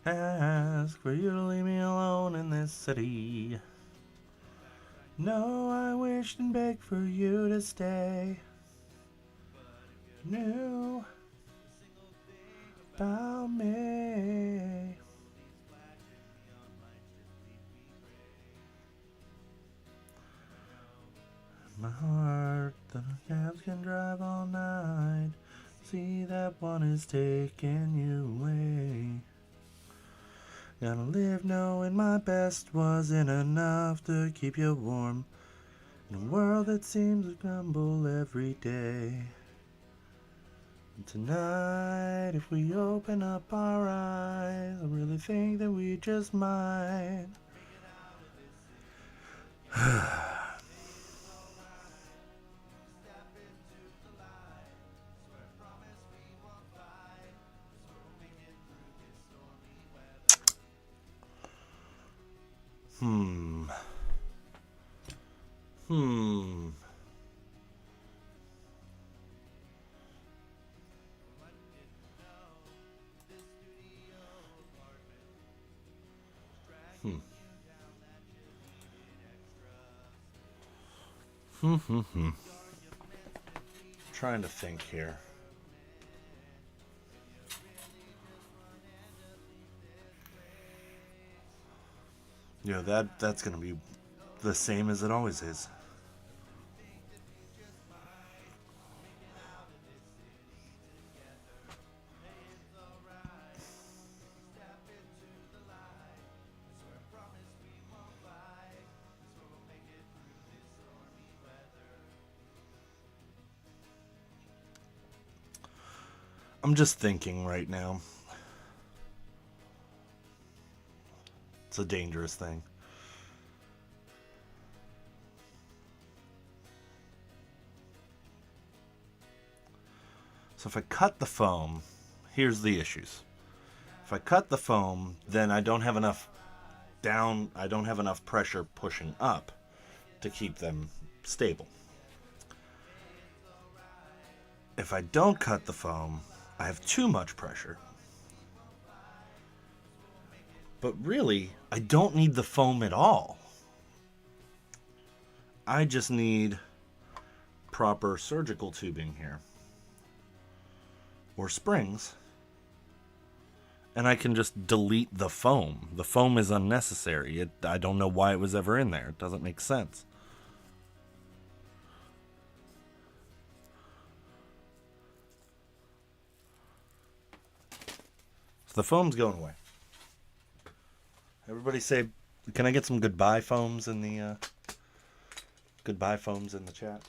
Ask for you to leave me alone in this city. No, I wished and begged for you to stay. Knew about me. My heart, the cabs can drive all night. See that one is taking you away. Gotta live knowing my best wasn't enough to keep you warm in a world that seems to crumble every day. And tonight, if we open up our eyes, I really think that we just might. Hmm. Trying to think here. Yeah, that's gonna be the same as it always is. I'm just thinking right now. It's a dangerous thing. So if I cut the foam, here's the issues. If I cut the foam, then I don't have enough pressure pushing up to keep them stable. If I don't cut the foam, I have too much pressure. But really, I don't need the foam at all. I just need proper surgical tubing here. Or springs. And I can just delete the foam. The foam is unnecessary. I don't know why it was ever in there. It doesn't make sense. So the foam's going away. Everybody say, can I get some goodbye foams in the chat?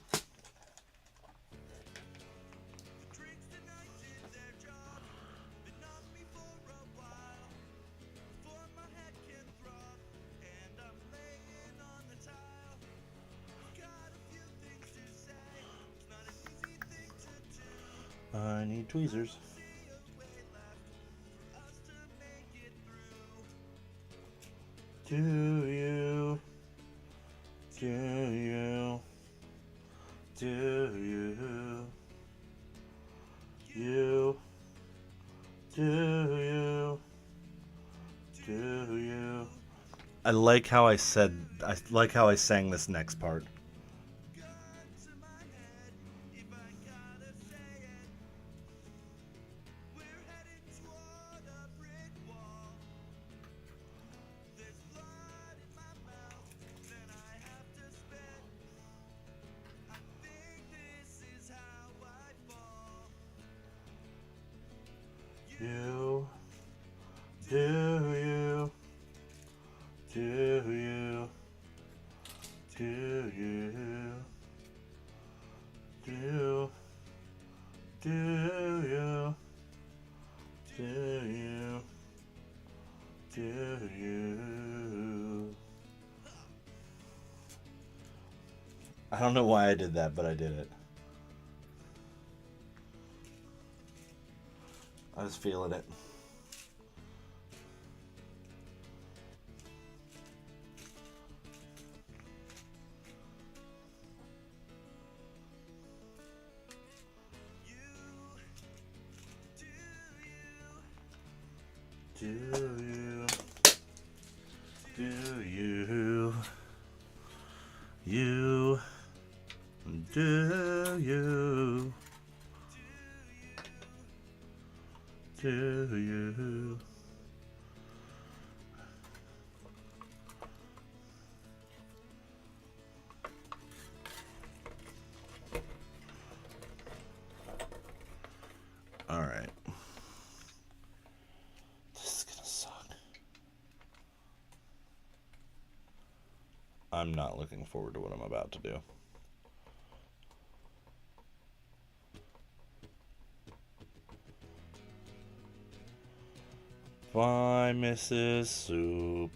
I need tweezers. Do you? Do you? Do you? You? Do you? Do you? I like how I sang this next part. You, do you, do you, do you, do, do you, do you, do you. I don't know why I did that, but I did it. I was feeling it. Do you? Do you? You? Do you? Do you? I'm not looking forward to what I'm about to do. Bye, Mrs. Soup.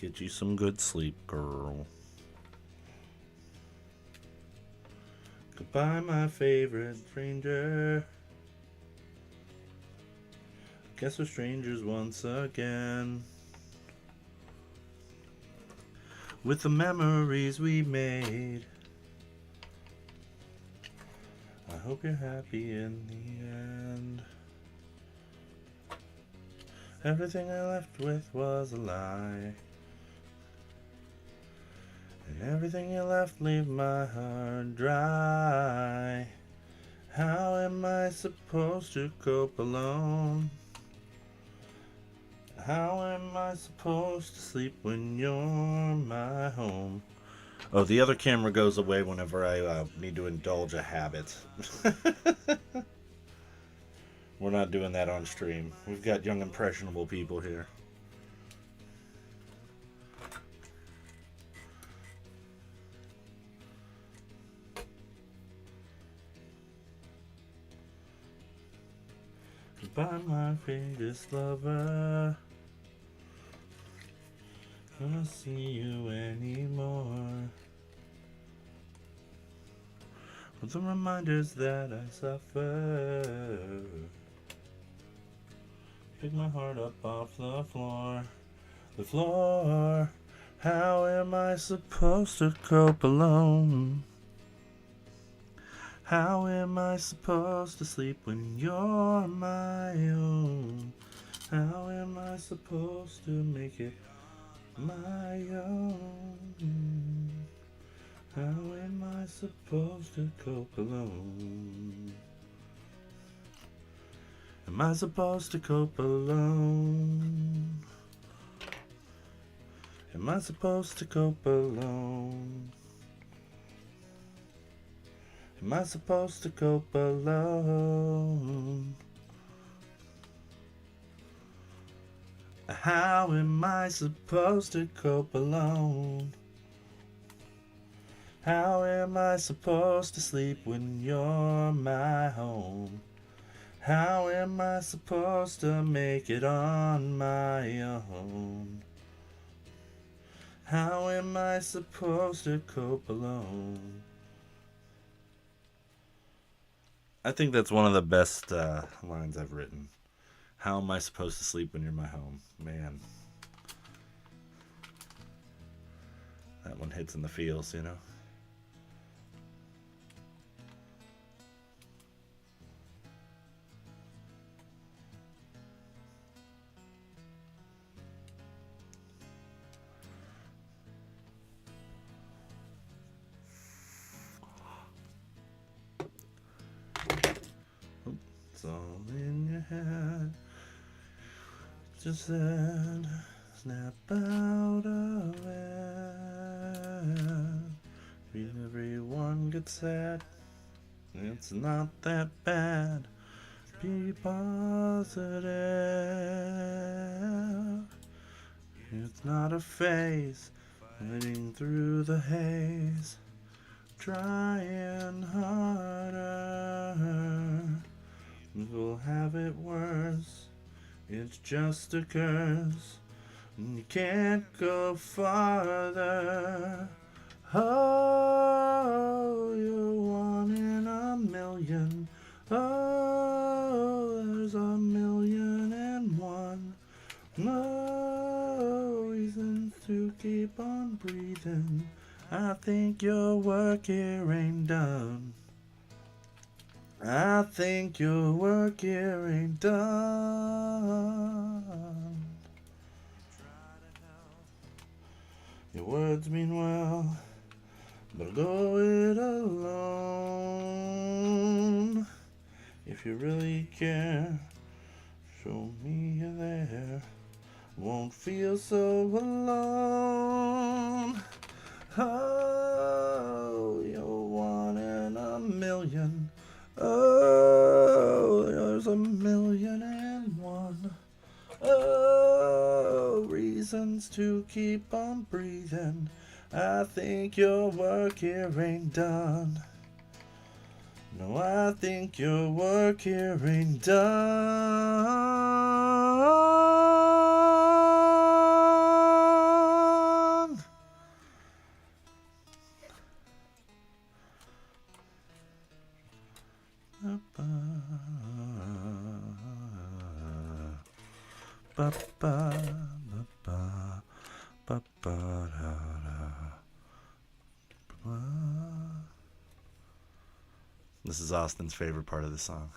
Get you some good sleep, girl. Goodbye, my favorite stranger. Guess we're strangers once again. With the memories we made, I hope you're happy in the end. Everything I left with was a lie, and everything you left leave my heart dry. How am I supposed to cope alone? How am I supposed to sleep when you're my home? Oh, the other camera goes away whenever I need to indulge a habit. We're not doing that on stream. We've got young, impressionable people here. Goodbye, my favorite lover. Gonna see you anymore. With the reminders that I suffer. Pick my heart up off the floor. The floor. How am I supposed to cope alone? How am I supposed to sleep when you're my own? How am I supposed to make it my own? How am I supposed to cope alone? Am I supposed to cope alone? Am I supposed to cope alone? Am I supposed to cope alone? How am I supposed to cope alone? How am I supposed to sleep when you're my home? How am I supposed to make it on my own? How am I supposed to cope alone? I think that's one of the best lines I've written. How am I supposed to sleep when you're my home? Man. That one hits in the feels, you know? It's all in your head. Just said, snap out of it. Everyone gets sad. It's not that bad. Be positive. It's not a phase. Fighting through the haze. Trying harder. We'll have it worse. It's just a curse. You can't go farther. Oh, you're one in a million. Oh, there's 1,000,001. No reasons to keep on breathing. I think your work here ain't done. I think your work here ain't done. Your words mean well, but I'll go it alone. If you really care, show me you're there. Won't feel so alone. Oh, you're one in a million. Oh, there's 1,000,001. Oh, reasons to keep on breathing. I think your work here ain't done. No, I think your work here ain't done. This is Austin's favorite part of the song.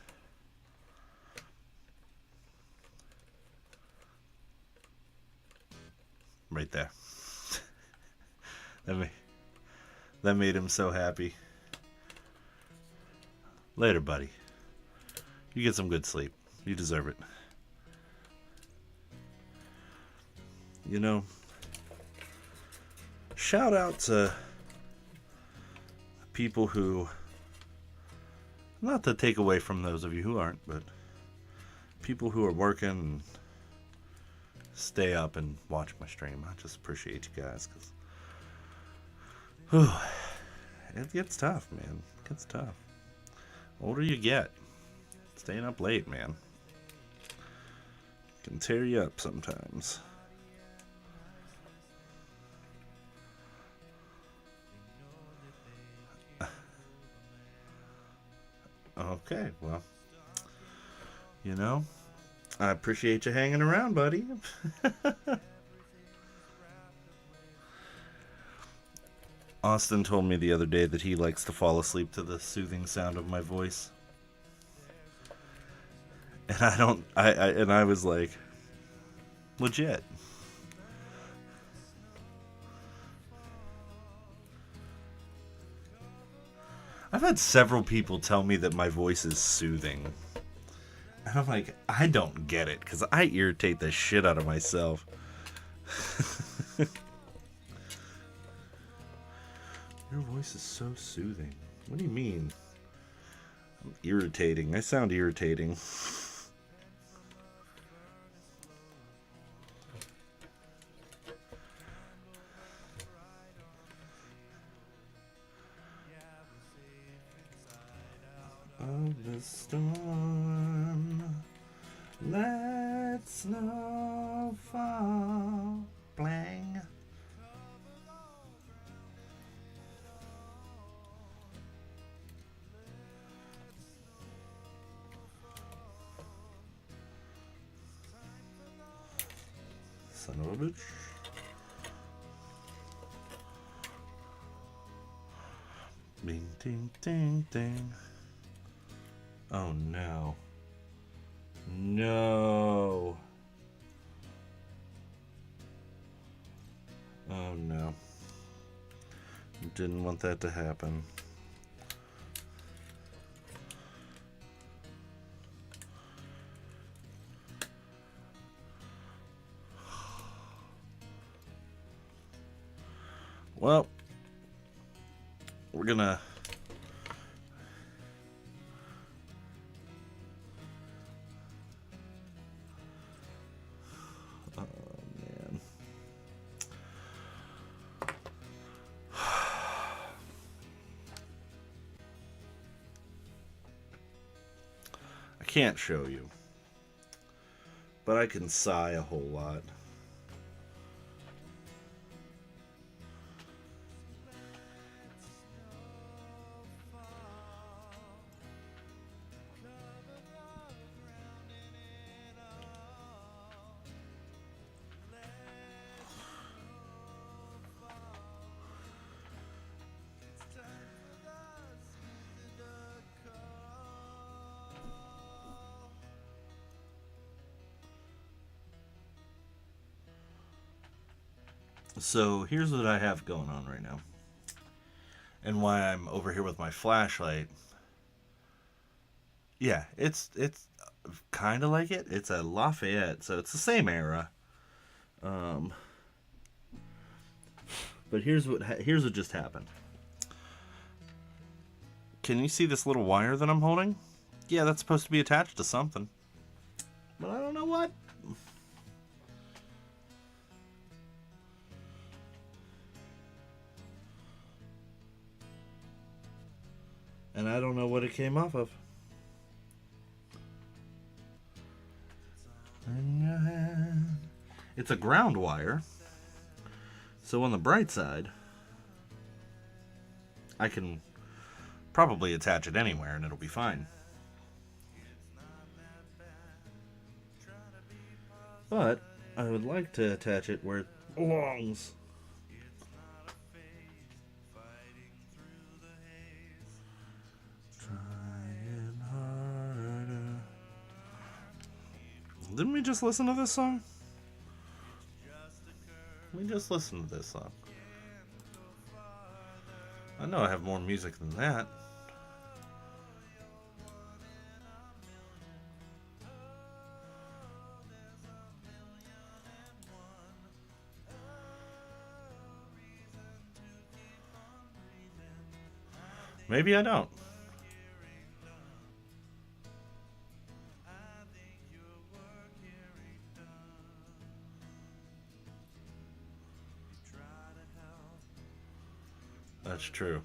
Right there. That made him so happy. Later, buddy. You get some good sleep. You deserve it. You know, shout out to people who, not to take away from those of you who aren't, but people who are working and stay up and watch my stream. I just appreciate you guys, because it gets tough, man. It gets tough. Older you get, staying up late, man, can tear you up sometimes. Okay, well, you know, I appreciate you hanging around, buddy. Austin told me the other day that he likes to fall asleep to the soothing sound of my voice. And I was like, legit. I've had several people tell me that my voice is soothing. And I'm like, I don't get it, because I irritate the shit out of myself. Your voice is so soothing. What do you mean? I'm irritating. I sound irritating. Of the storm, let snow fall, blang. Son of a bitch. Bing, ding, ding, ding. Oh no. No. Oh no. Didn't want that to happen. Well, we're gonna can't show you, but I can sigh a whole lot. So here's what I have going on right now, and why I'm over here with my flashlight. Yeah, it's kind of like it. It's a Lafayette, so it's the same era. But here's what just happened. Can you see this little wire that I'm holding? Yeah, that's supposed to be attached to something. But I don't know what. And I don't know what it came off of. In your hand. It's a ground wire. So on the bright side, I can probably attach it anywhere and it'll be fine. But I would like to attach it where it belongs. Trying harder. Didn't we just listen to this song? We just listened to this song. I know I have more music than that. Maybe I don't. That's true.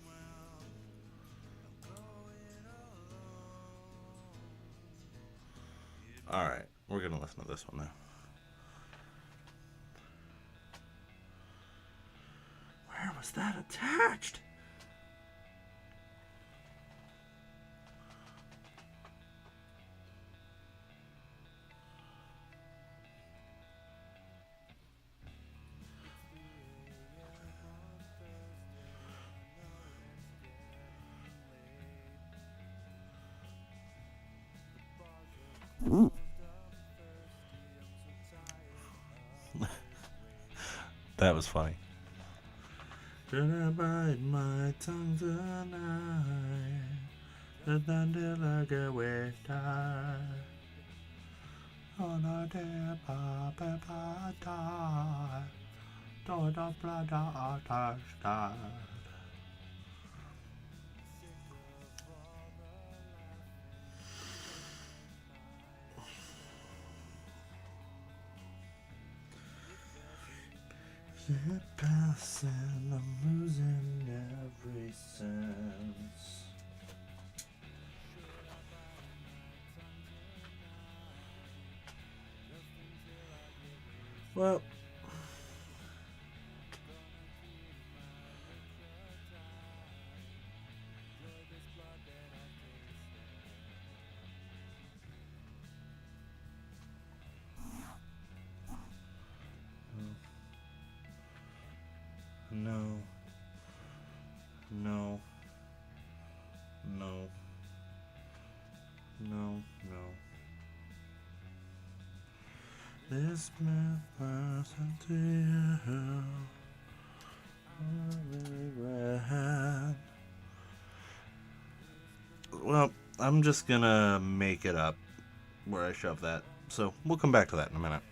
Alright, we're going to listen to this one now. Where was that attached? That was funny. Should I bite my tongue tonight? Until I get wasted. On a day, papa, papa, do the blood of the It passing, I'm losing every sense. Well, no, no, no, no, no. This myth to you. Well, I'm just gonna make it up where I shove that. So we'll come back to that in a minute.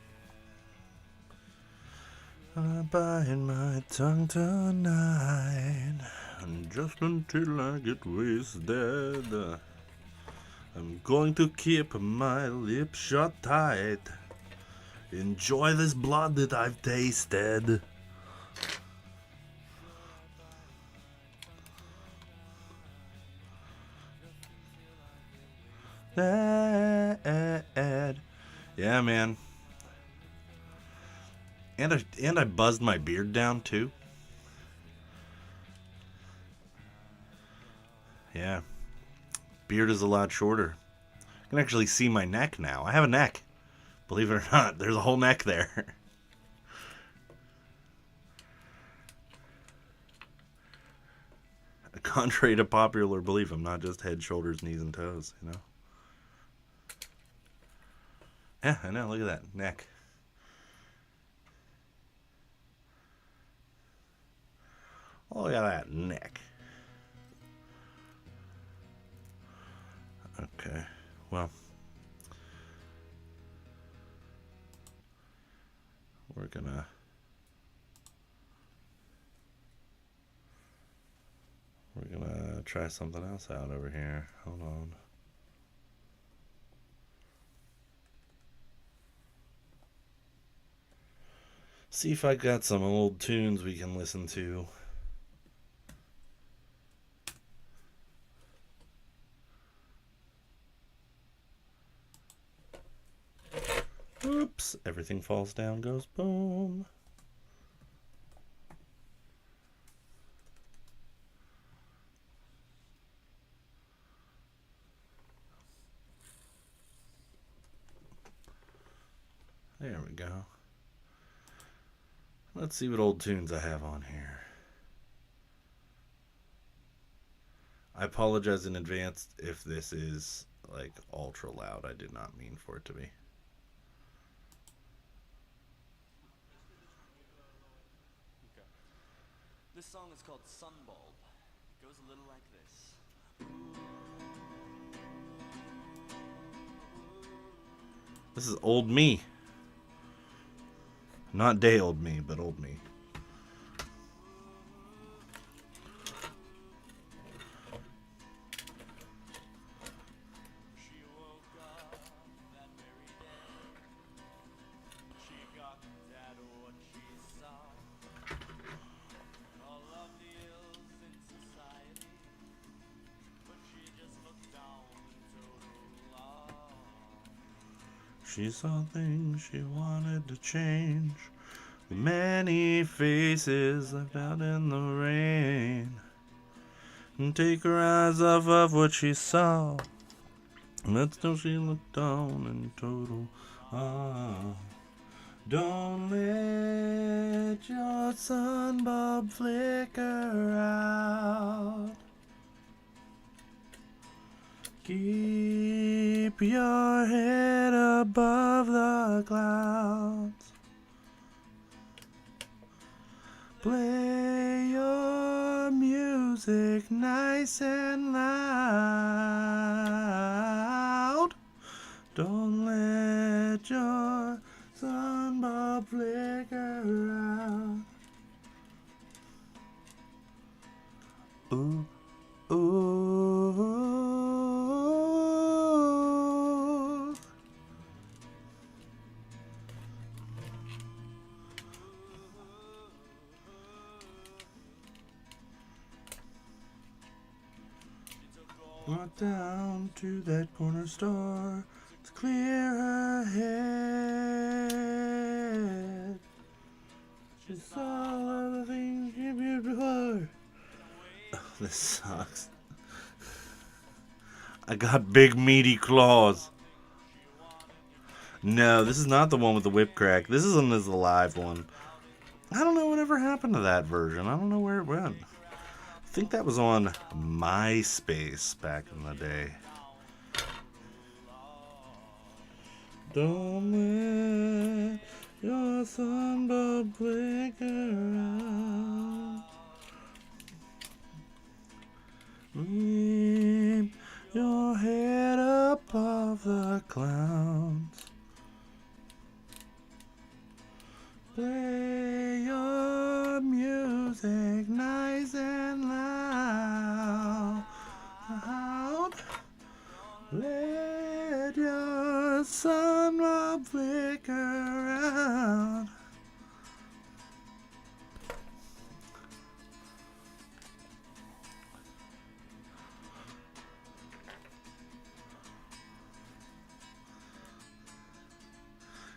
I'm biting my tongue tonight, and just until I get wasted, I'm going to keep my lips shut tight. Enjoy this blood that I've tasted. Yeah, man. And I buzzed my beard down too. Yeah. Beard is a lot shorter. I can actually see my neck now. I have a neck. Believe it or not, there's a whole neck there. Contrary to popular belief, I'm not just head, shoulders, knees, and toes, you know? Yeah, I know. Look at that. Neck. Look at that neck. Okay. Well, we're gonna try something else out over here. Hold on. See if I got some old tunes we can listen to. Oops, everything falls down, goes boom. There we go. Let's see what old tunes I have on here. I apologize in advance if this is like ultra loud. I did not mean for it to be. This song is called Sunbulb. It goes a little like this. This is old me. Not day old me, but old me. She woke up that very day. She got that what she saw. All of the ills in society. But she just looked down into law. She saw things she wanted to change. Many faces left out in the rain. And take her eyes off of what she saw. But still she looked on in total awe. Don't let your sunbulb flicker out. Keep your head above the clouds. Play your music nice and loud. Don't let your sunbulb flicker out. Ooh, ooh. Walked down to that corner store to clear her head. She saw all the things she viewed before. Oh, this sucks. I got big meaty claws. No, this is not the one with the whip crack. This isn't the live one. I don't know whatever happened to that version. I don't know where it went. I think that was on MySpace back in the day. Don't let your sunbulb flicker out. Keep your head up off the clouds. Play your music nice and loud. Let your sunbulb flicker out.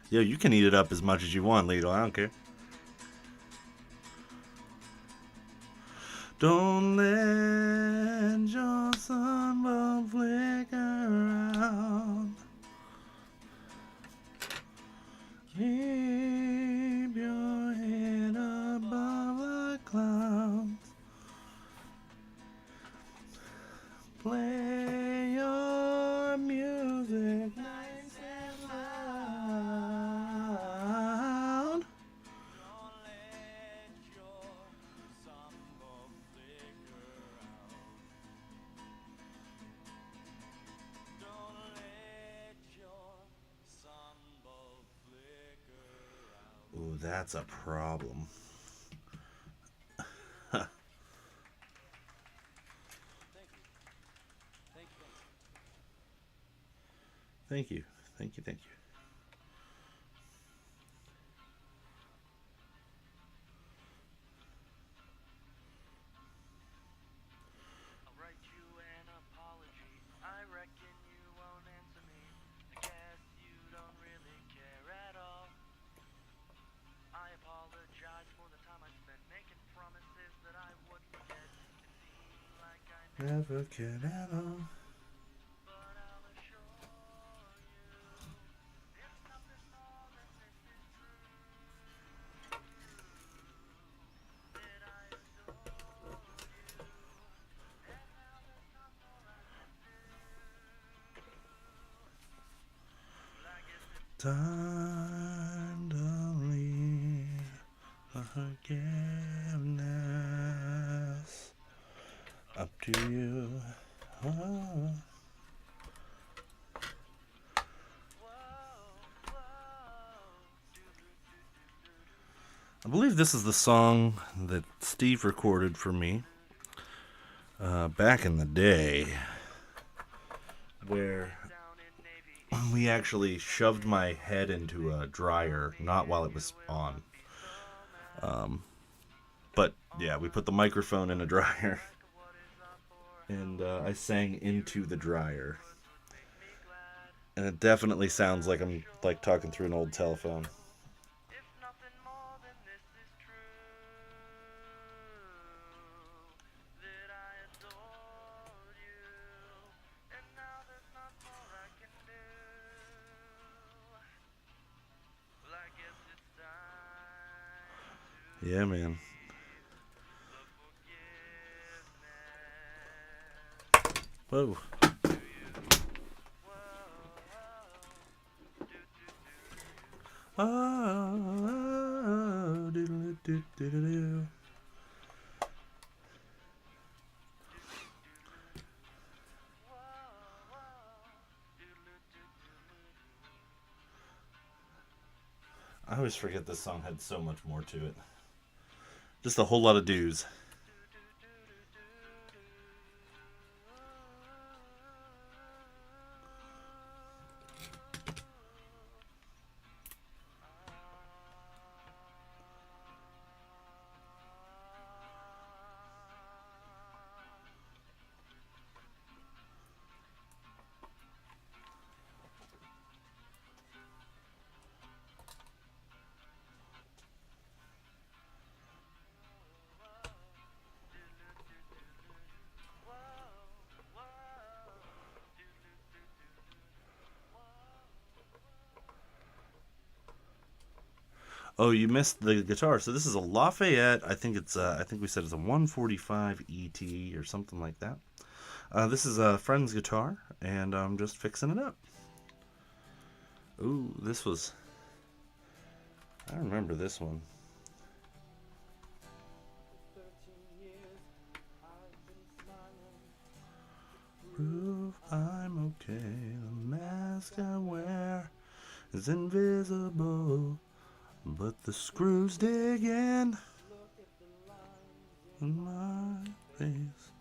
Yo, you can eat it up as much as you want, Lidl. I don't care. Don't let your sunbulb flicker out. Keep your head above the clouds. Play your music nice and loud. Don't let your sunbulb flicker out. Don't let your sunbulb flicker out. Ooh, that's a problem. Thank you. Thank you. Thank you. I'll write you an apology. I reckon you won't answer me. I guess you don't really care at all. I apologize for the time I spent making promises that I would forget. It seems like I Never can at all. but I'll assure you, it's nothing more than this is true. That I adore you, and now there's not more I can do. Well, I guess it's Time to leave forgiveness up to you. Oh. I believe this is the song that Steve recorded for me back in the day, where we actually shoved my head into a dryer, not while it was on. But yeah, we put the microphone in a dryer, and I sang into the dryer. And it definitely sounds like I'm like talking through an old telephone. if nothing more than this is true, that I adored you, and now there's not more I can do. Well, I guess it's time to Yeah, man. the forgiveness Whoa. to you. Whoa, do. Oh, doodle-doo-doo-doo-doo. I always forget this song had so much more to it. Just a whole lot of do's. Oh, you missed the guitar. So this is a Lafayette. I think we said it's a 145 ET or something like that. This is a friend's guitar, and I'm just fixing it up. Ooh, this was. I remember this one. 13 years I've been smiling. Prove I'm okay. The mask I wear is invisible, but the screws dig in Look at the lines in my face.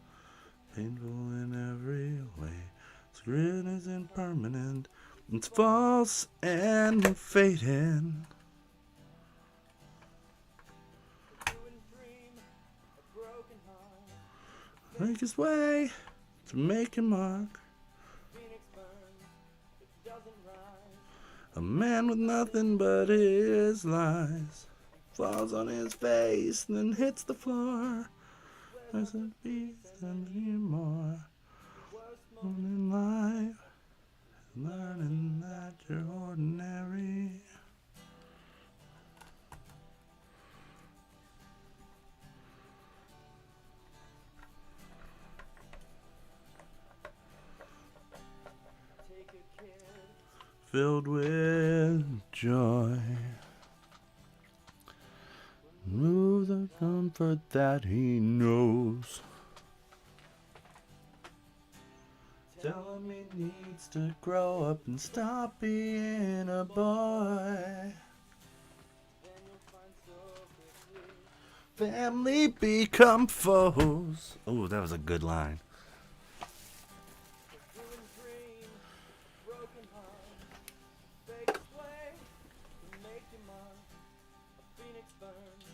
Painful in every way. This grin is impermanent. It's false and fading. doing dream, a broken heart. Make his way to make a mark. Phoenix burns, it doesn't rise. A man with nothing but his lies. Falls on his face and then hits the floor. There's a beast anymore. Worst In life, learning that you're ordinary. take a kid. Filled with joy. Move the comfort that he knows. Tell him he needs to grow up and stop being a boy. Then you'll find so quickly. Family become foes. Oh, that was a good line. Doing dream, broken heart. make you mark. A phoenix burns,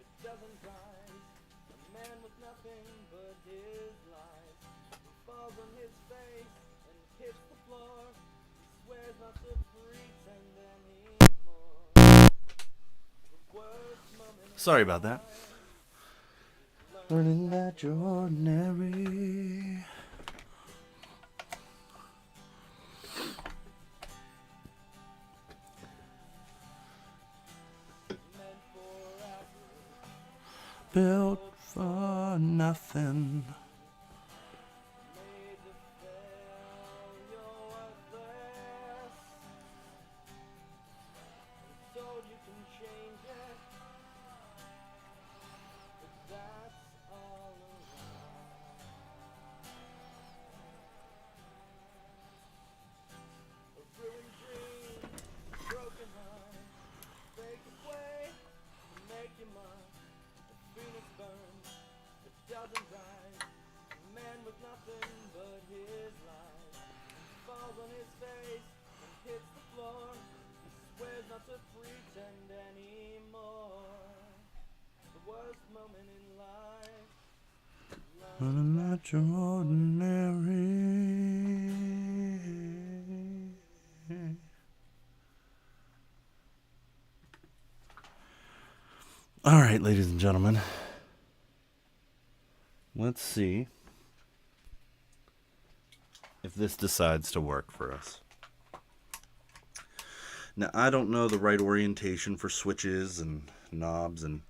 it doesn't rise. A man with nothing but his lies. He falls on his face and hits the floor. He swears not to pretend anymore. The worst moment. Sorry about that. Learning that you're ordinary. Built for nothing. Made to fail, you're worthless. I'm told you can change it, but that's all a lie. A ruined dream, broken heart, fake a way to make you mine. Phoenix burns, it doesn't rise. A man with nothing but his lies. He falls on his face and hits the floor. He swears not to pretend anymore. The worst moment in life. Learning that you're ordinary. All right, ladies and gentlemen. Let's see if this decides to work for us. Now, I don't know the right orientation for switches and knobs and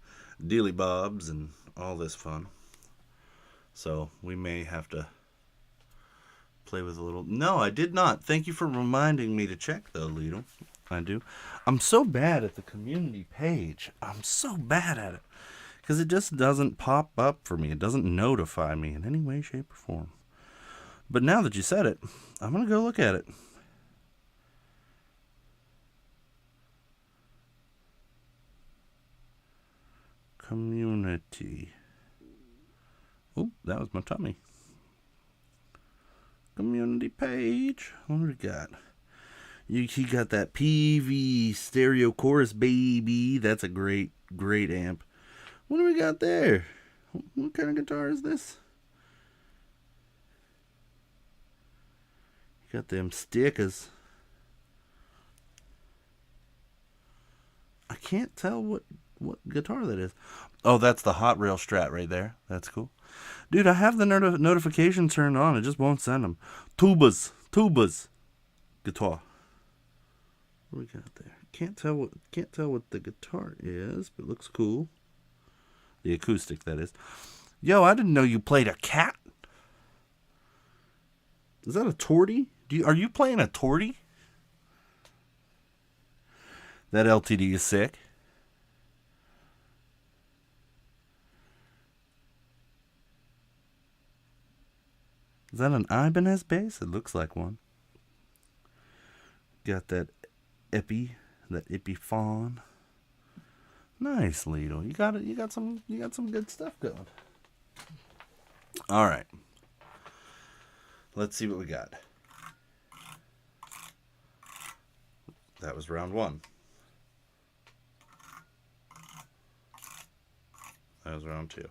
dealy bobs and all this fun. So we may have to play with a little... No, I did not. Thank you for reminding me to check, though, Lido. I do. I'm so bad at the community page. I'm so bad at it. Because it just doesn't pop up for me. It doesn't notify me in any way, shape, or form. But now that you said it, I'm going to go look at it. Community. Oh, that was my tummy. Community page. What do we got? He got that PV stereo chorus, baby. That's a great amp. What do we got there? What kind of guitar is this? You got them stickers. I can't tell what guitar that is. Oh, that's the Hot Rail Strat right there. That's cool. Dude, I have the notification turned on. It just won't send them. Tubas. Guitar. What do we got there? Can't tell what the guitar is, but it looks cool. The acoustic, that is. Yo, I didn't know you played a cat. Is that a torty? Are you playing a torty? That LTD is sick. Is that an Ibanez bass? It looks like one. Got that Epiphone. Nice, Lido. You got some good stuff going. All right. Let's see what we got. That was round one. That was round two.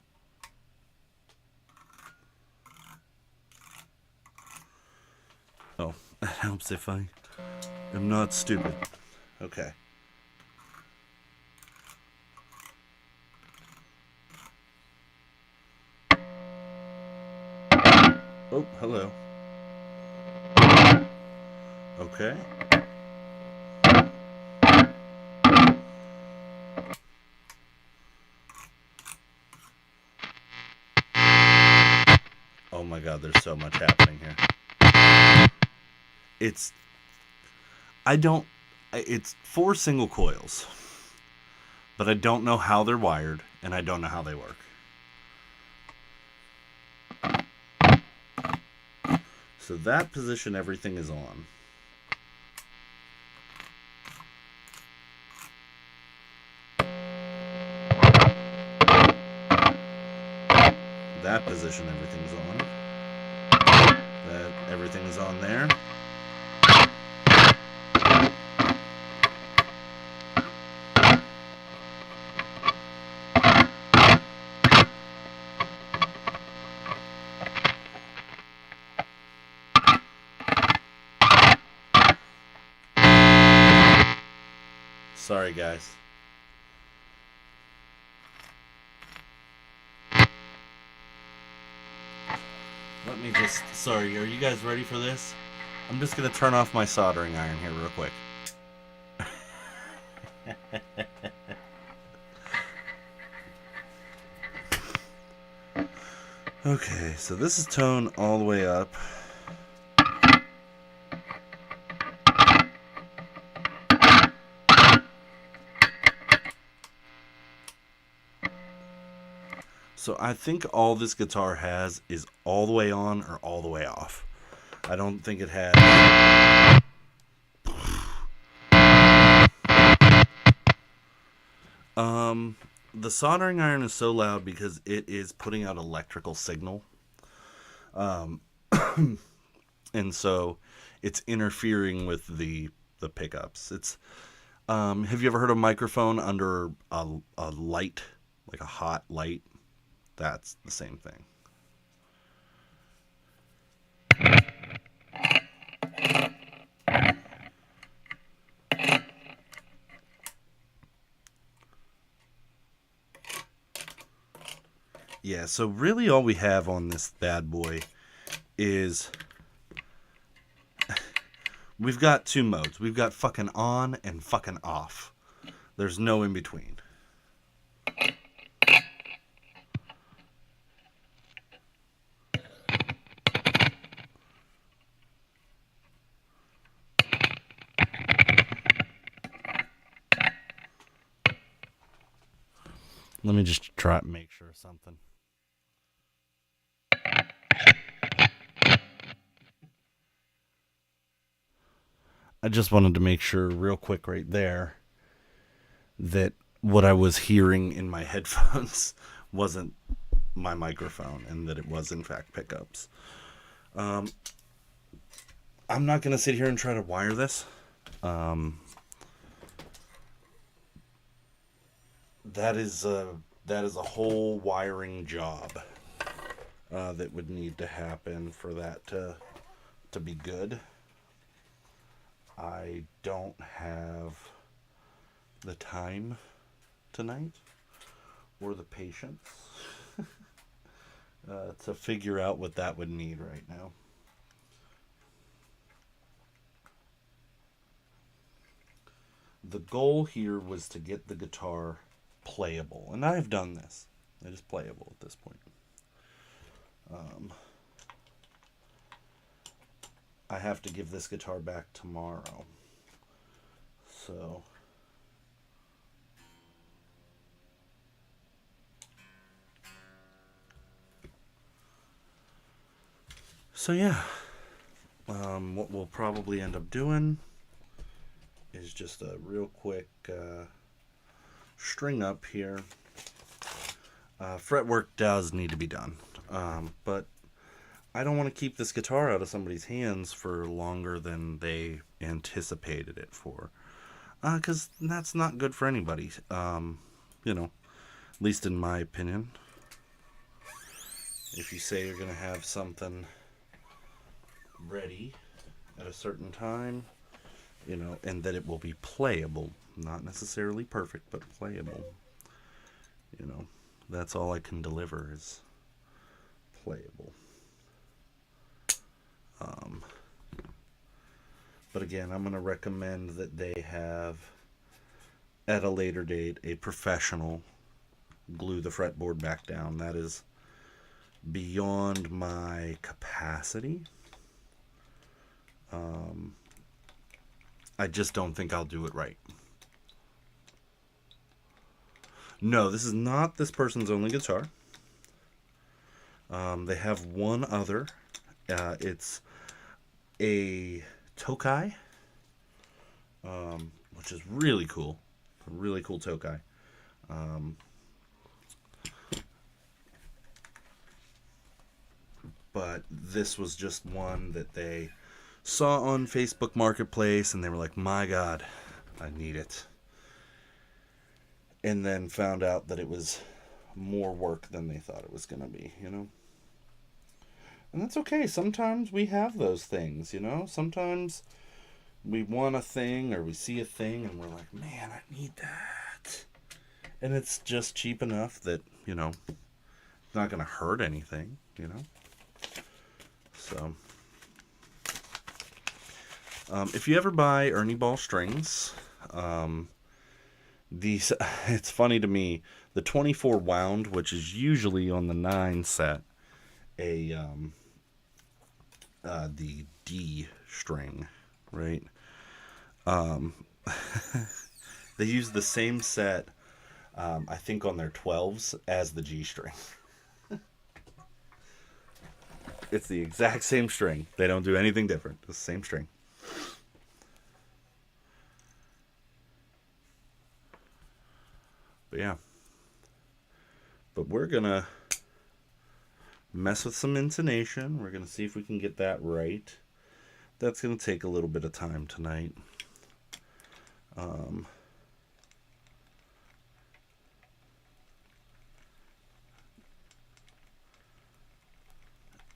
Oh, that helps if I am not stupid. Okay. Oh, hello. Okay. Oh my God, there's so much happening here. It's 4 single coils, but I don't know how they're wired, and I don't know how they work. So that position, everything is on. That position, everything's on. That everything's on there. Sorry, guys. Let me just... Sorry, are you guys ready for this? I'm just going to turn off my soldering iron here real quick. Okay, so this is tone all the way up. So I think all this guitar has is all the way on or all the way off. I don't think it has... The soldering iron is so loud because it is putting out electrical signal. And so it's interfering with the pickups. It's have you ever heard of a microphone under a light, like a hot light? That's the same thing. Yeah, so really all we have on this bad boy is we've got two modes. We've got fucking on and fucking off. There's no in between. Let me just try and make sure of something. I just wanted to make sure real quick right there that what I was hearing in my headphones wasn't my microphone and that it was in fact pickups. I'm not going to sit here and try to wire this. That is a whole wiring job that would need to happen for that to be good. I don't have the time tonight or the patience to figure out what that would need right now. The goal here was to get the guitar playable, and I've done this. It is playable at this point. I have to give this guitar back tomorrow. So yeah. What we'll probably end up doing is just a real quick string up here. Fretwork does need to be done. But I don't want to keep this guitar out of somebody's hands for longer than they anticipated it for. Because that's not good for anybody. At least in my opinion. If you say you're going to have something ready at a certain time, and that it will be playable. Not necessarily perfect, but playable. That's all I can deliver is playable. But again, I'm going to recommend that they have, at a later date, a professional glue the fretboard back down. That is beyond my capacity. I just don't think I'll do it right. No, this is not this person's only guitar. They have one other. It's a Tokai, which is really cool. A really cool Tokai. But this was just one that they saw on Facebook Marketplace, and they were like, my God, I need it. And then found out that it was more work than they thought it was going to be, And that's okay. Sometimes we have those things, Sometimes we want a thing or we see a thing and we're like, man, I need that. And it's just cheap enough that, it's not going to hurt anything. So, if you ever buy Ernie Ball strings, these, it's funny to me, the 24 wound, which is usually on the 9 set, the D string, right? They use the same set, I think, on their 12s as the G string. It's the exact same string. They don't do anything different. It's the same string. But yeah. But we're going to mess with some intonation. We're going to see if we can get that right. That's going to take a little bit of time tonight.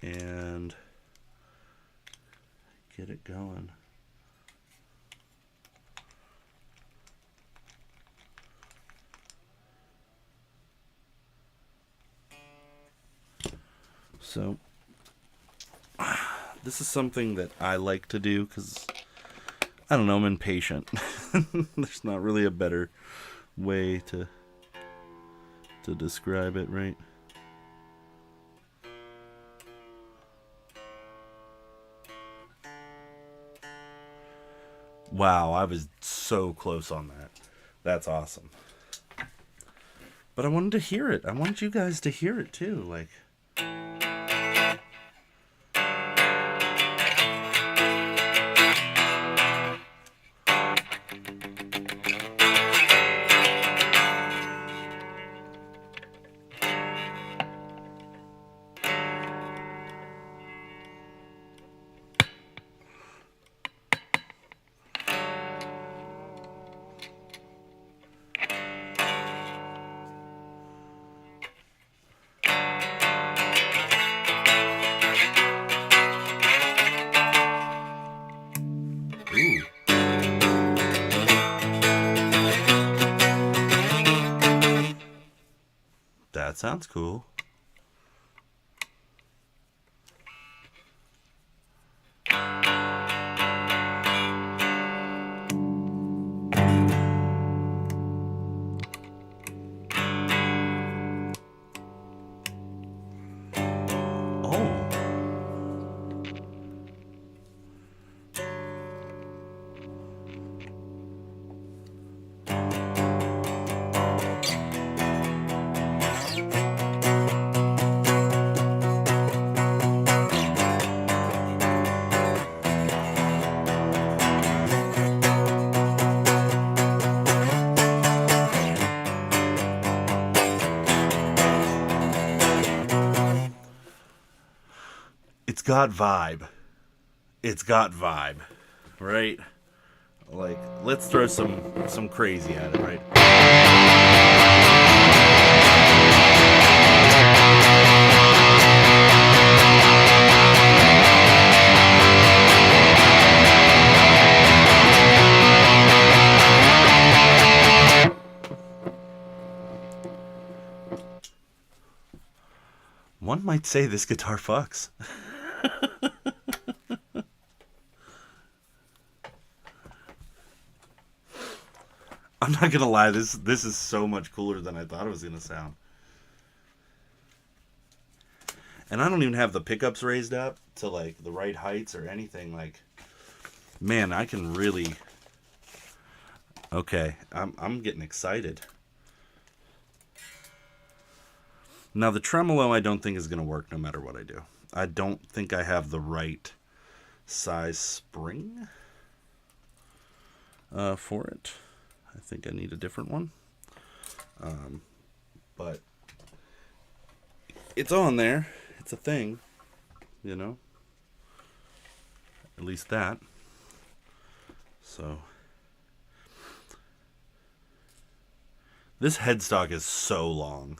And get it going. So, this is something that I like to do because, I don't know, I'm impatient. There's not really a better way to describe it, right? Wow, I was so close on that. That's awesome. But I wanted to hear it. I wanted you guys to hear it too. Like, ooh. That sounds cool. Oh. It's got vibe. It's got vibe, right? Like, let's throw some crazy at it, right? One might say this guitar fucks. I'm not gonna lie, this is so much cooler than I thought it was gonna sound. And I don't even have the pickups raised up to like the right heights or anything. Like, man, I can really. Okay, I'm getting excited. Now the tremolo I don't think is gonna work no matter what I do. I don't think I have the right size spring for it. I think I need a different one. But it's on there. It's a thing, At least that. So this headstock is so long.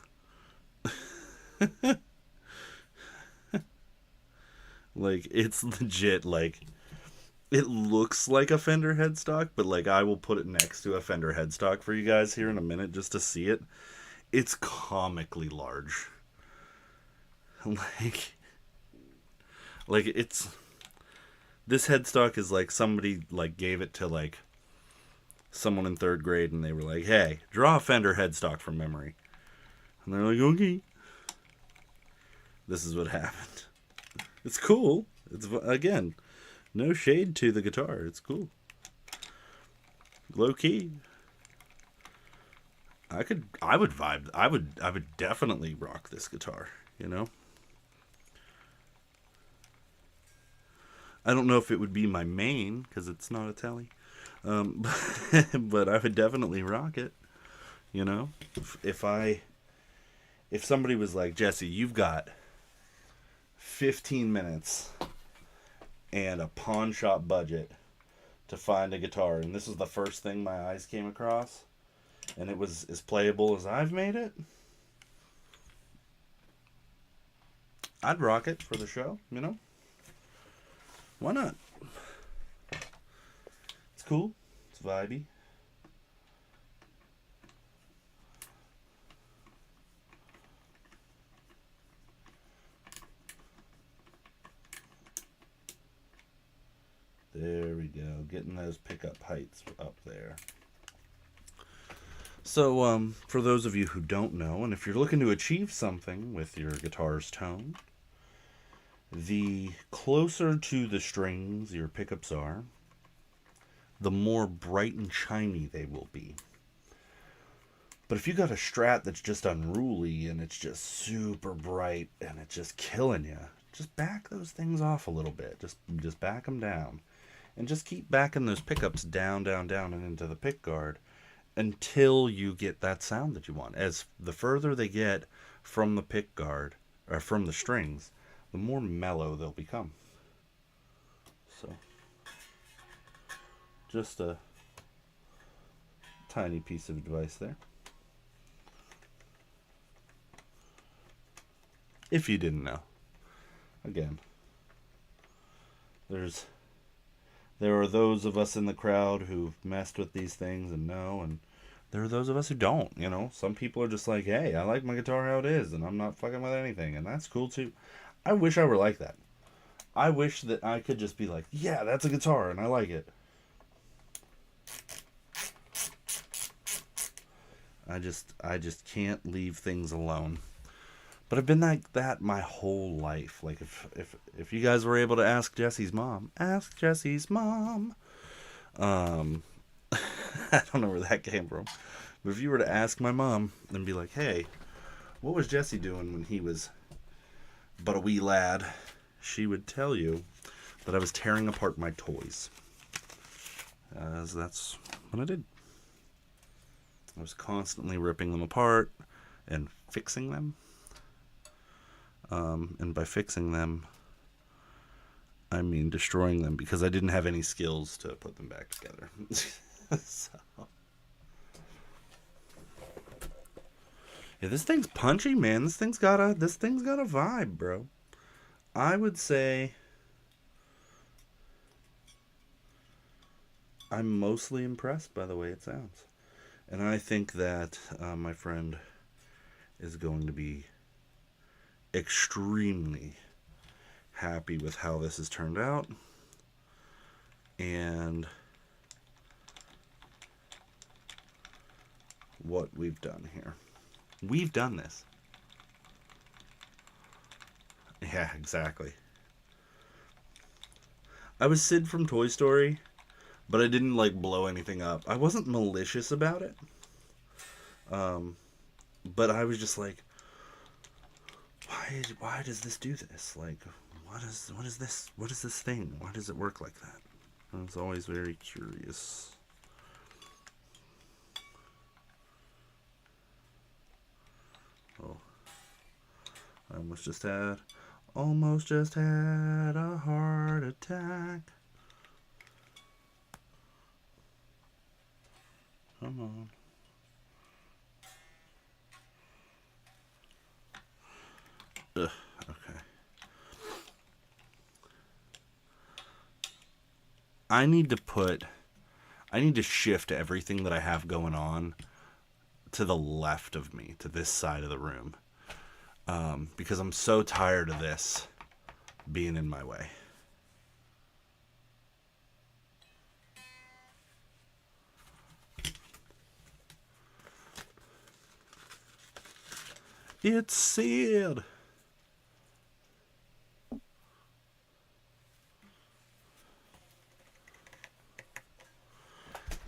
Like, it's legit, like, It looks like a Fender headstock, but like I will put it next to a Fender headstock for you guys here in a minute just to see it. It's comically large. Like like it's this headstock is like somebody like gave it to like someone in 3rd grade and they were like, "Hey, draw a Fender headstock from memory." And they're like, "Okay." This is what happened. It's cool. It's again, no shade to the guitar. It's cool. Low key. I would vibe. I would definitely rock this guitar, you know? I don't know if it would be my main cuz it's not a Tele. But I would definitely rock it, you know? If somebody was like, "Jesse, you've got 15 minutes and a pawn shop budget to find a guitar," and this was the first thing my eyes came across, and it was as playable as I've made it, I'd rock it for the show, you know? Why not? It's cool. It's vibey. There we go. Getting those pickup heights up there. So, for those of you who don't know, and if you're looking to achieve something with your guitar's tone, the closer to the strings your pickups are, the more bright and chimey they will be. But if you got a Strat that's just unruly and it's just super bright and it's just killing you, just back those things off a little bit. Just back them down. And just keep backing those pickups down, down, down, and into the pickguard until you get that sound that you want. As the further they get from the pickguard, or from the strings, the more mellow they'll become. So, just a tiny piece of advice there. If you didn't know. Again, there are those of us in the crowd who've messed with these things and know, and there are those of us who don't, you know. Some people are just like, "Hey, I like my guitar how it is, and I'm not fucking with anything," and that's cool too. I wish I were like that. I wish that I could just be like, "Yeah, that's a guitar, and I like it." I just can't leave things alone. But I've been like that my whole life. Like if you guys were able to ask Jesse's mom, I don't know where that came from. But if you were to ask my mom and be like, "Hey, what was Jesse doing when he was but a wee lad?" she would tell you that I was tearing apart my toys. As that's what I did. I was constantly ripping them apart and fixing them. And by fixing them, I mean destroying them because I didn't have any skills to put them back together. So. Yeah, this thing's punchy, man. This thing's got a vibe, bro. I would say I'm mostly impressed by the way it sounds. And I think that my friend is going to be extremely happy with how this has turned out. And what we've done here. We've done this. Yeah, exactly. I was Sid from Toy Story, but I didn't like blow anything up. I wasn't malicious about it. But I was just like, why does this do this? Like, what is this? What is this thing? Why does it work like that? I was always very curious. Oh, I almost just had a heart attack. Come on. Ugh, okay. I need to shift everything that I have going on to the left of me, to this side of the room. Because I'm so tired of this being in my way. It's Sid.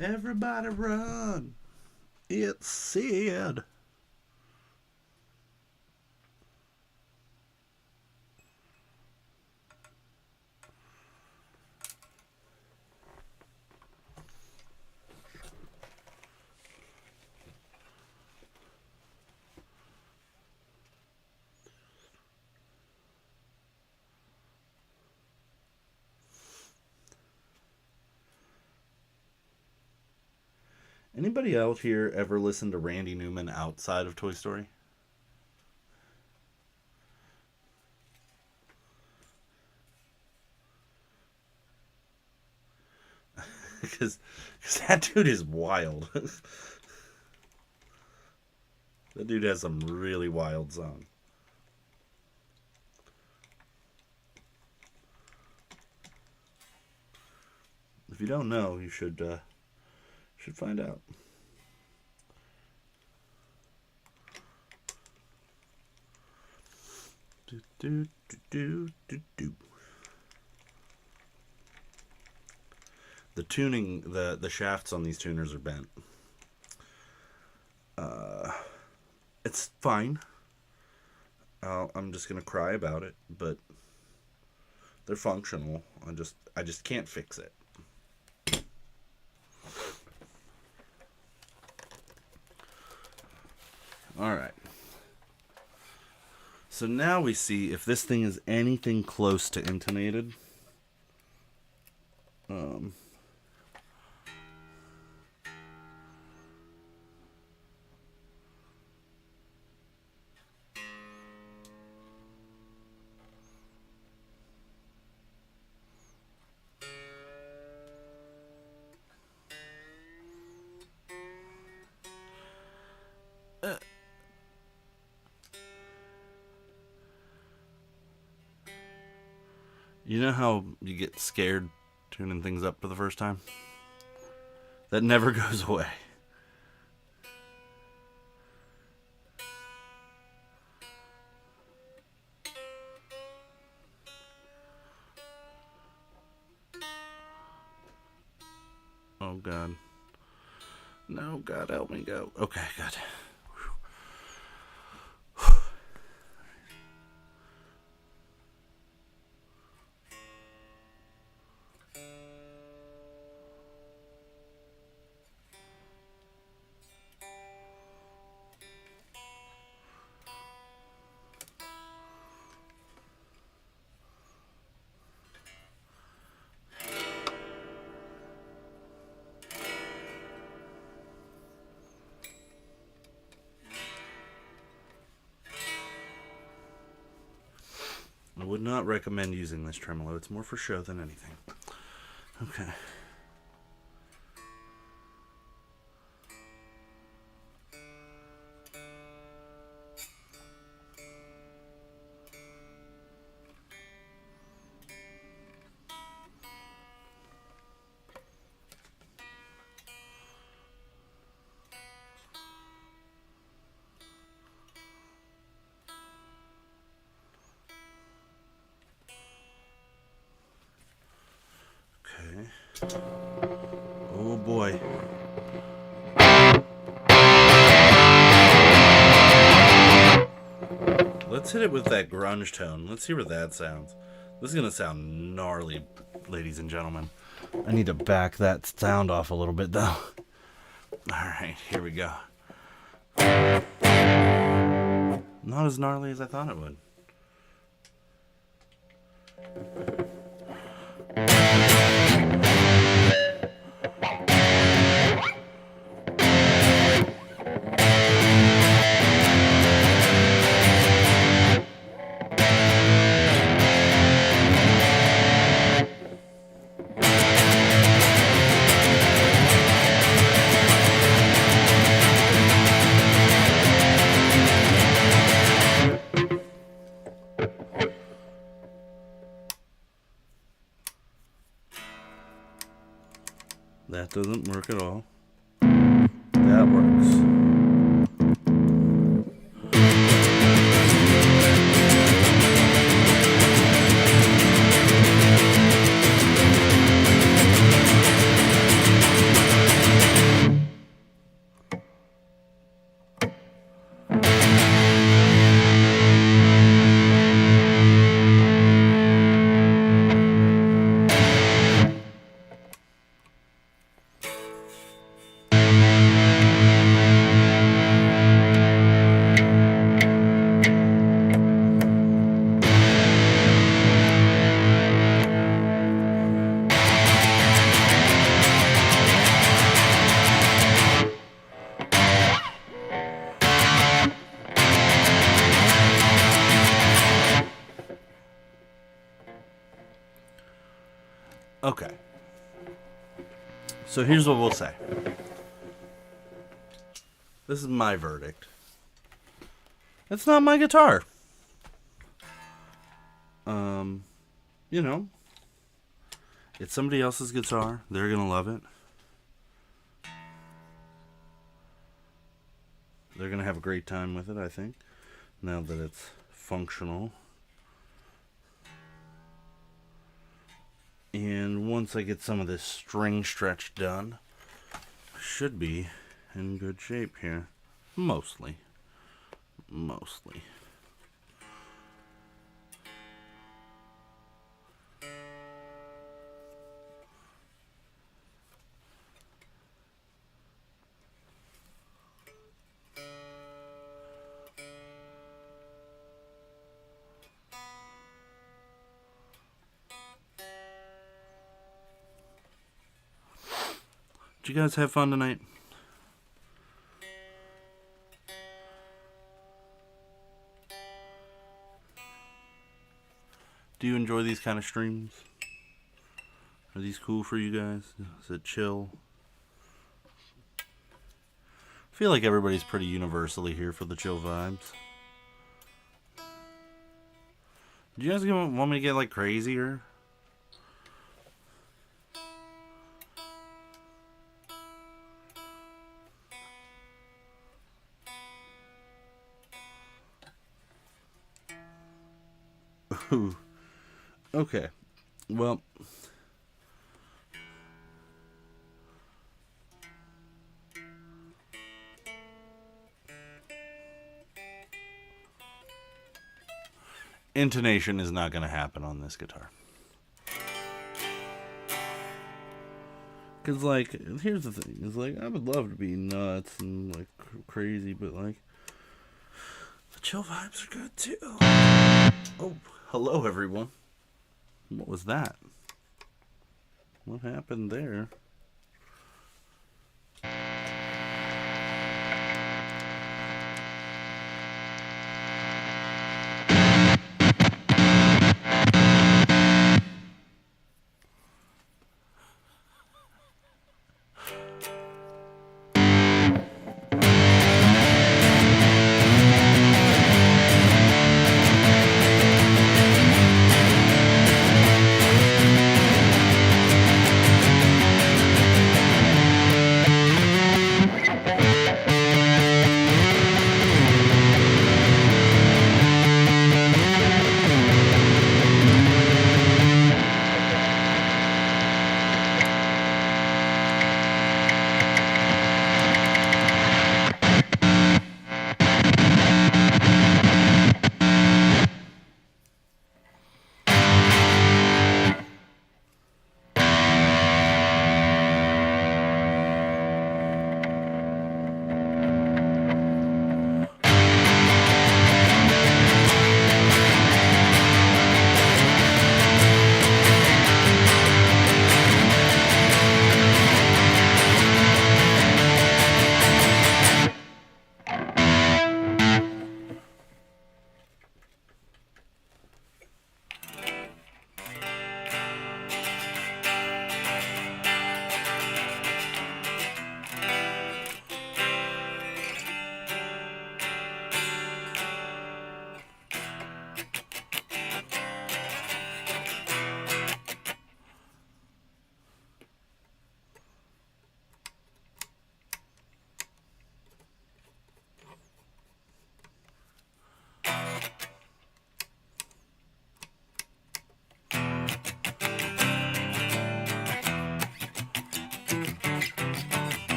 Everybody run. It's Sid. Anybody out here ever listen to Randy Newman outside of Toy Story? Because that dude is wild. That dude has some really wild songs. If you don't know, you should find out. Do, do, do, do, do, do. The tuning, the shafts on these tuners are bent. It's fine. I'm just gonna cry about it, but they're functional. I just can't fix it. All right. So now we see if this thing is anything close to intonated. You know how you get scared tuning things up for the first time? That never goes away. Oh, God. No, God, help me go. Okay, good. I would not recommend using this tremolo. It's more for show than anything. Okay. Oh boy. Let's hit it with that grunge tone. Let's hear what that sounds. This is going to sound gnarly, ladies and gentlemen. I need to back that sound off a little bit, though. Alright, here we go. Not as gnarly as I thought it would. doesn't work at all. That works. Okay. So here's what we'll say. This is my verdict. It's not my guitar. You know, it's somebody else's guitar. They're gonna love it. They're gonna have a great time with it, I think, now that it's functional. And once I get some of this string stretch done, I should be in good shape here. Mostly. Did you guys have fun tonight? Do you enjoy these kind of streams? Are these cool for you guys? Is it chill? I feel like everybody's pretty universally here for the chill vibes. Do you guys want me to get like crazier? Ooh. Okay. Well, intonation is not going to happen on this guitar. Because, like, here's the thing. It's like, I would love to be nuts and, like, crazy, but, like, the chill vibes are good, too. Oh, hello, everyone. What was that? What happened there?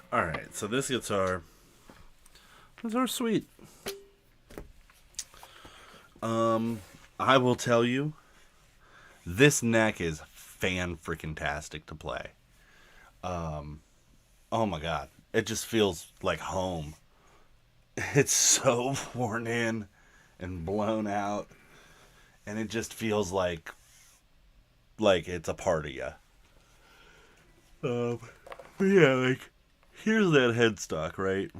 All right, so this guitar is our sweet. I will tell you, this neck is fan-freaking-tastic to play. Oh my god, it just feels like home. It's so worn in and blown out, and it just feels like it's a part of you. But yeah, like here's that headstock, right?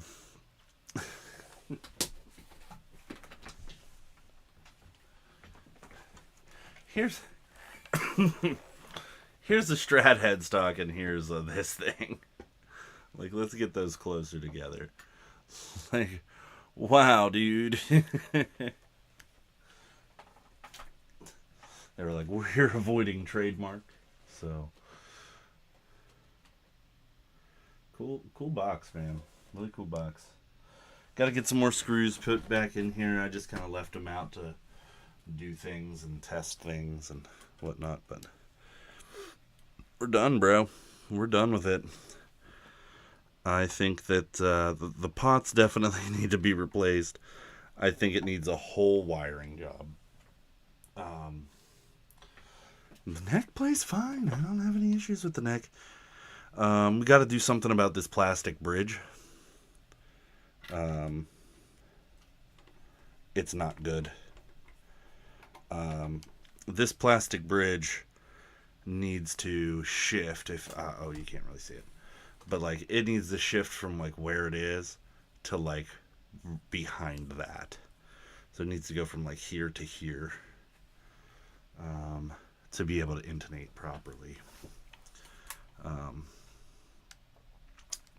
Here's here's the Strat headstock, and here's this thing. Like, let's get those closer together. Like, wow, dude. They were like, we're avoiding trademark. So cool box, man. Really cool box. Got to get some more screws put back in here. I just kind of left them out to do things and test things and whatnot. But we're done, bro. We're done with it. I think that the pots definitely need to be replaced. I think it needs a whole wiring job. The neck plays fine. I don't have any issues with the neck. We got to do something about this plastic bridge. It's not good. This plastic bridge needs to shift. If oh, you can't really see it, but like it needs to shift from like where it is to like behind that. So it needs to go from like here to here to be able to intonate properly.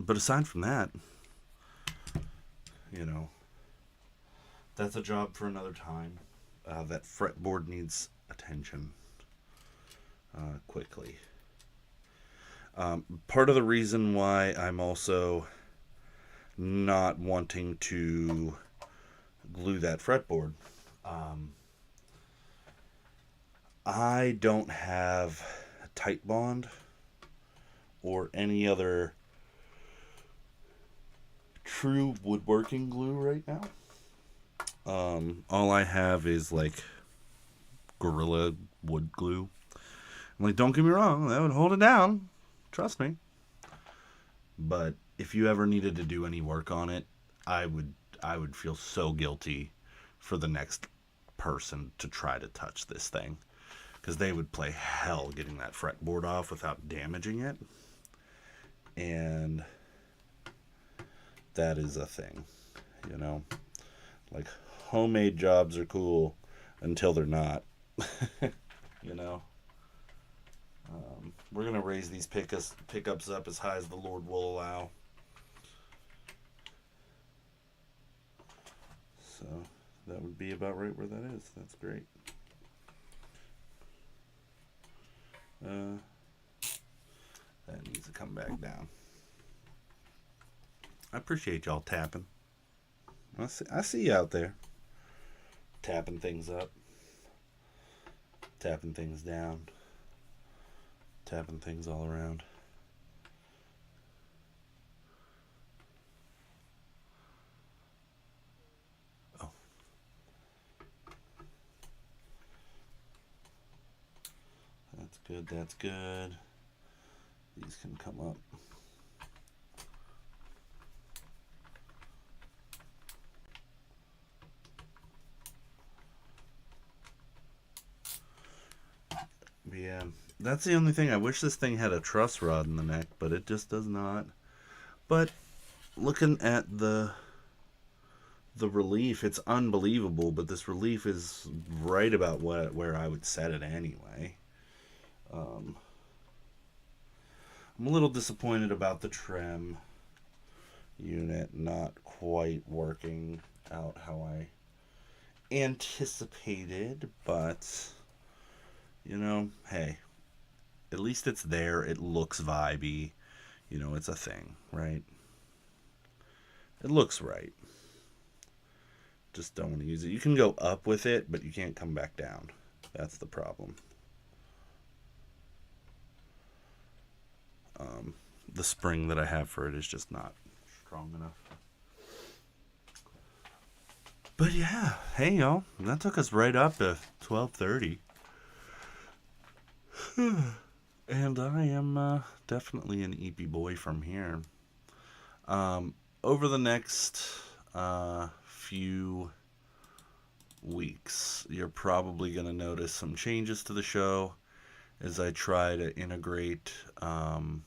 But aside from that, you know, that's a job for another time. That fretboard needs attention quickly. Part of the reason why I'm also not wanting to glue that fretboard, I don't have a tight bond or any other true woodworking glue right now. All I have is like Gorilla wood glue. I'm like, don't get me wrong, that would hold it down. Trust me. But if you ever needed to do any work on it, I would feel so guilty for the next person to try to touch this thing, because they would play hell getting that fretboard off without damaging it. And that is a thing, you know? Like, homemade jobs are cool until they're not. You know? We're going to raise these pickups up as high as the Lord will allow. So, that would be about right where that is. That's great. That needs to come back down. I appreciate y'all tapping. I see you out there. Tapping things up. Tapping things down. Tapping things all around. Oh. That's good, that's good. These can come up. Yeah, that's the only thing. I wish this thing had a truss rod in the neck, but it just does not. But looking at the relief, it's unbelievable, but this relief is right about where I would set it anyway. I'm a little disappointed about the trem unit not quite working out how I anticipated, but you know, hey, at least it's there. It looks vibey. You know, it's a thing, right? It looks right. Just don't want to use it. You can go up with it, but you can't come back down. That's the problem. the spring that I have for it is just not strong enough. But yeah, hey y'all, that took us right up to 12:30. And I am definitely an EP boy from here. Over the next few weeks, you're probably going to notice some changes to the show as I try to integrate some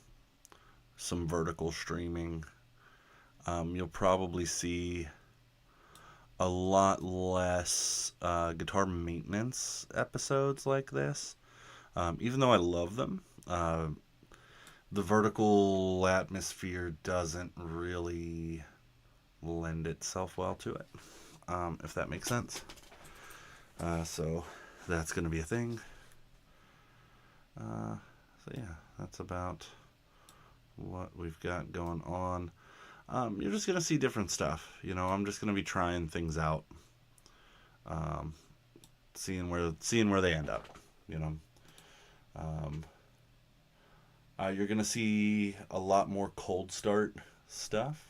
vertical streaming. You'll probably see a lot less guitar maintenance episodes like this. Even though I love them, the vertical atmosphere doesn't really lend itself well to it, if that makes sense. So that's going to be a thing. So yeah, that's about what we've got going on. You're just going to see different stuff. I'm just going to be trying things out, seeing where they end up. You're going to see a lot more cold start stuff.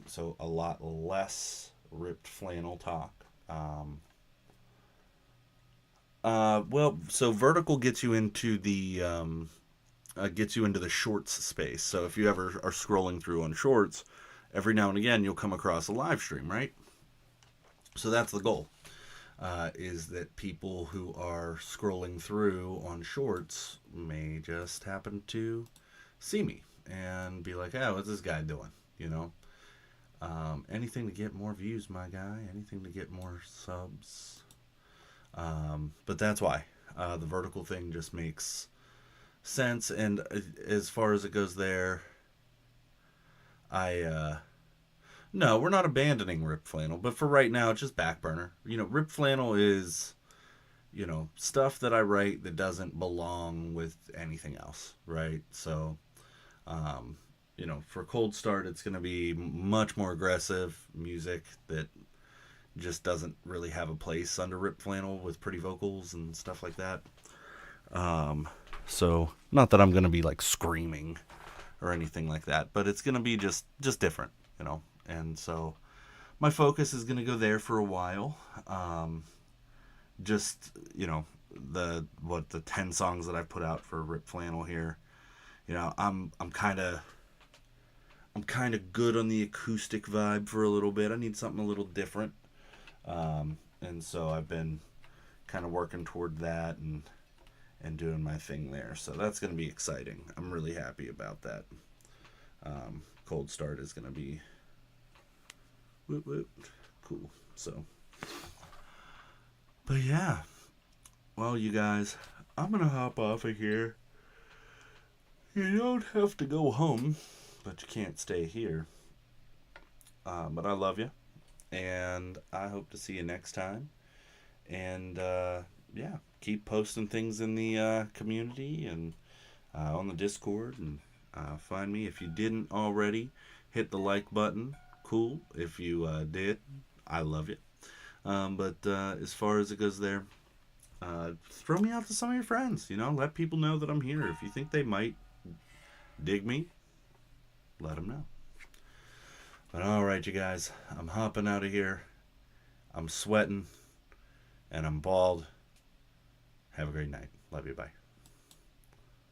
So a lot less ripped flannel talk. So vertical gets you into the shorts space. So if you ever are scrolling through on shorts, every now and again you'll come across a live stream, right? So that's the goal. Is that people who are scrolling through on shorts may just happen to see me and be like, "Oh, what's this guy doing?" Anything to get more views, my guy. Anything to get more subs. But that's why the vertical thing just makes sense. And as far as it goes there, no, we're not abandoning Rip Flannel, but for right now, it's just back burner. Rip Flannel is, stuff that I write that doesn't belong with anything else, right? So, for Cold Start, it's going to be much more aggressive music that just doesn't really have a place under Rip Flannel with pretty vocals and stuff like that. So, not that I'm going to be like screaming or anything like that, but it's going to be just different, And so my focus is going to go there for a while. The 10 songs that I've put out for Rip Flannel here. I'm kind of good on the acoustic vibe for a little bit. I need something a little different. And so I've been kind of working toward that and doing my thing there. So that's going to be exciting. I'm really happy about that. Cold Start is going to be whoop, whoop, cool. So, but yeah. Well, you guys, I'm going to hop off of here. You don't have to go home, but you can't stay here. But I love you. And I hope to see you next time. And yeah, keep posting things in the community and on the Discord. And find me. If you didn't already, hit the like button. Cool. If you did, I love you. But as far as it goes there, throw me out to some of your friends. Let people know that I'm here. If you think they might dig me, let them know. But alright, you guys, I'm hopping out of here. I'm sweating, and I'm bald. Have a great night. Love you. Bye.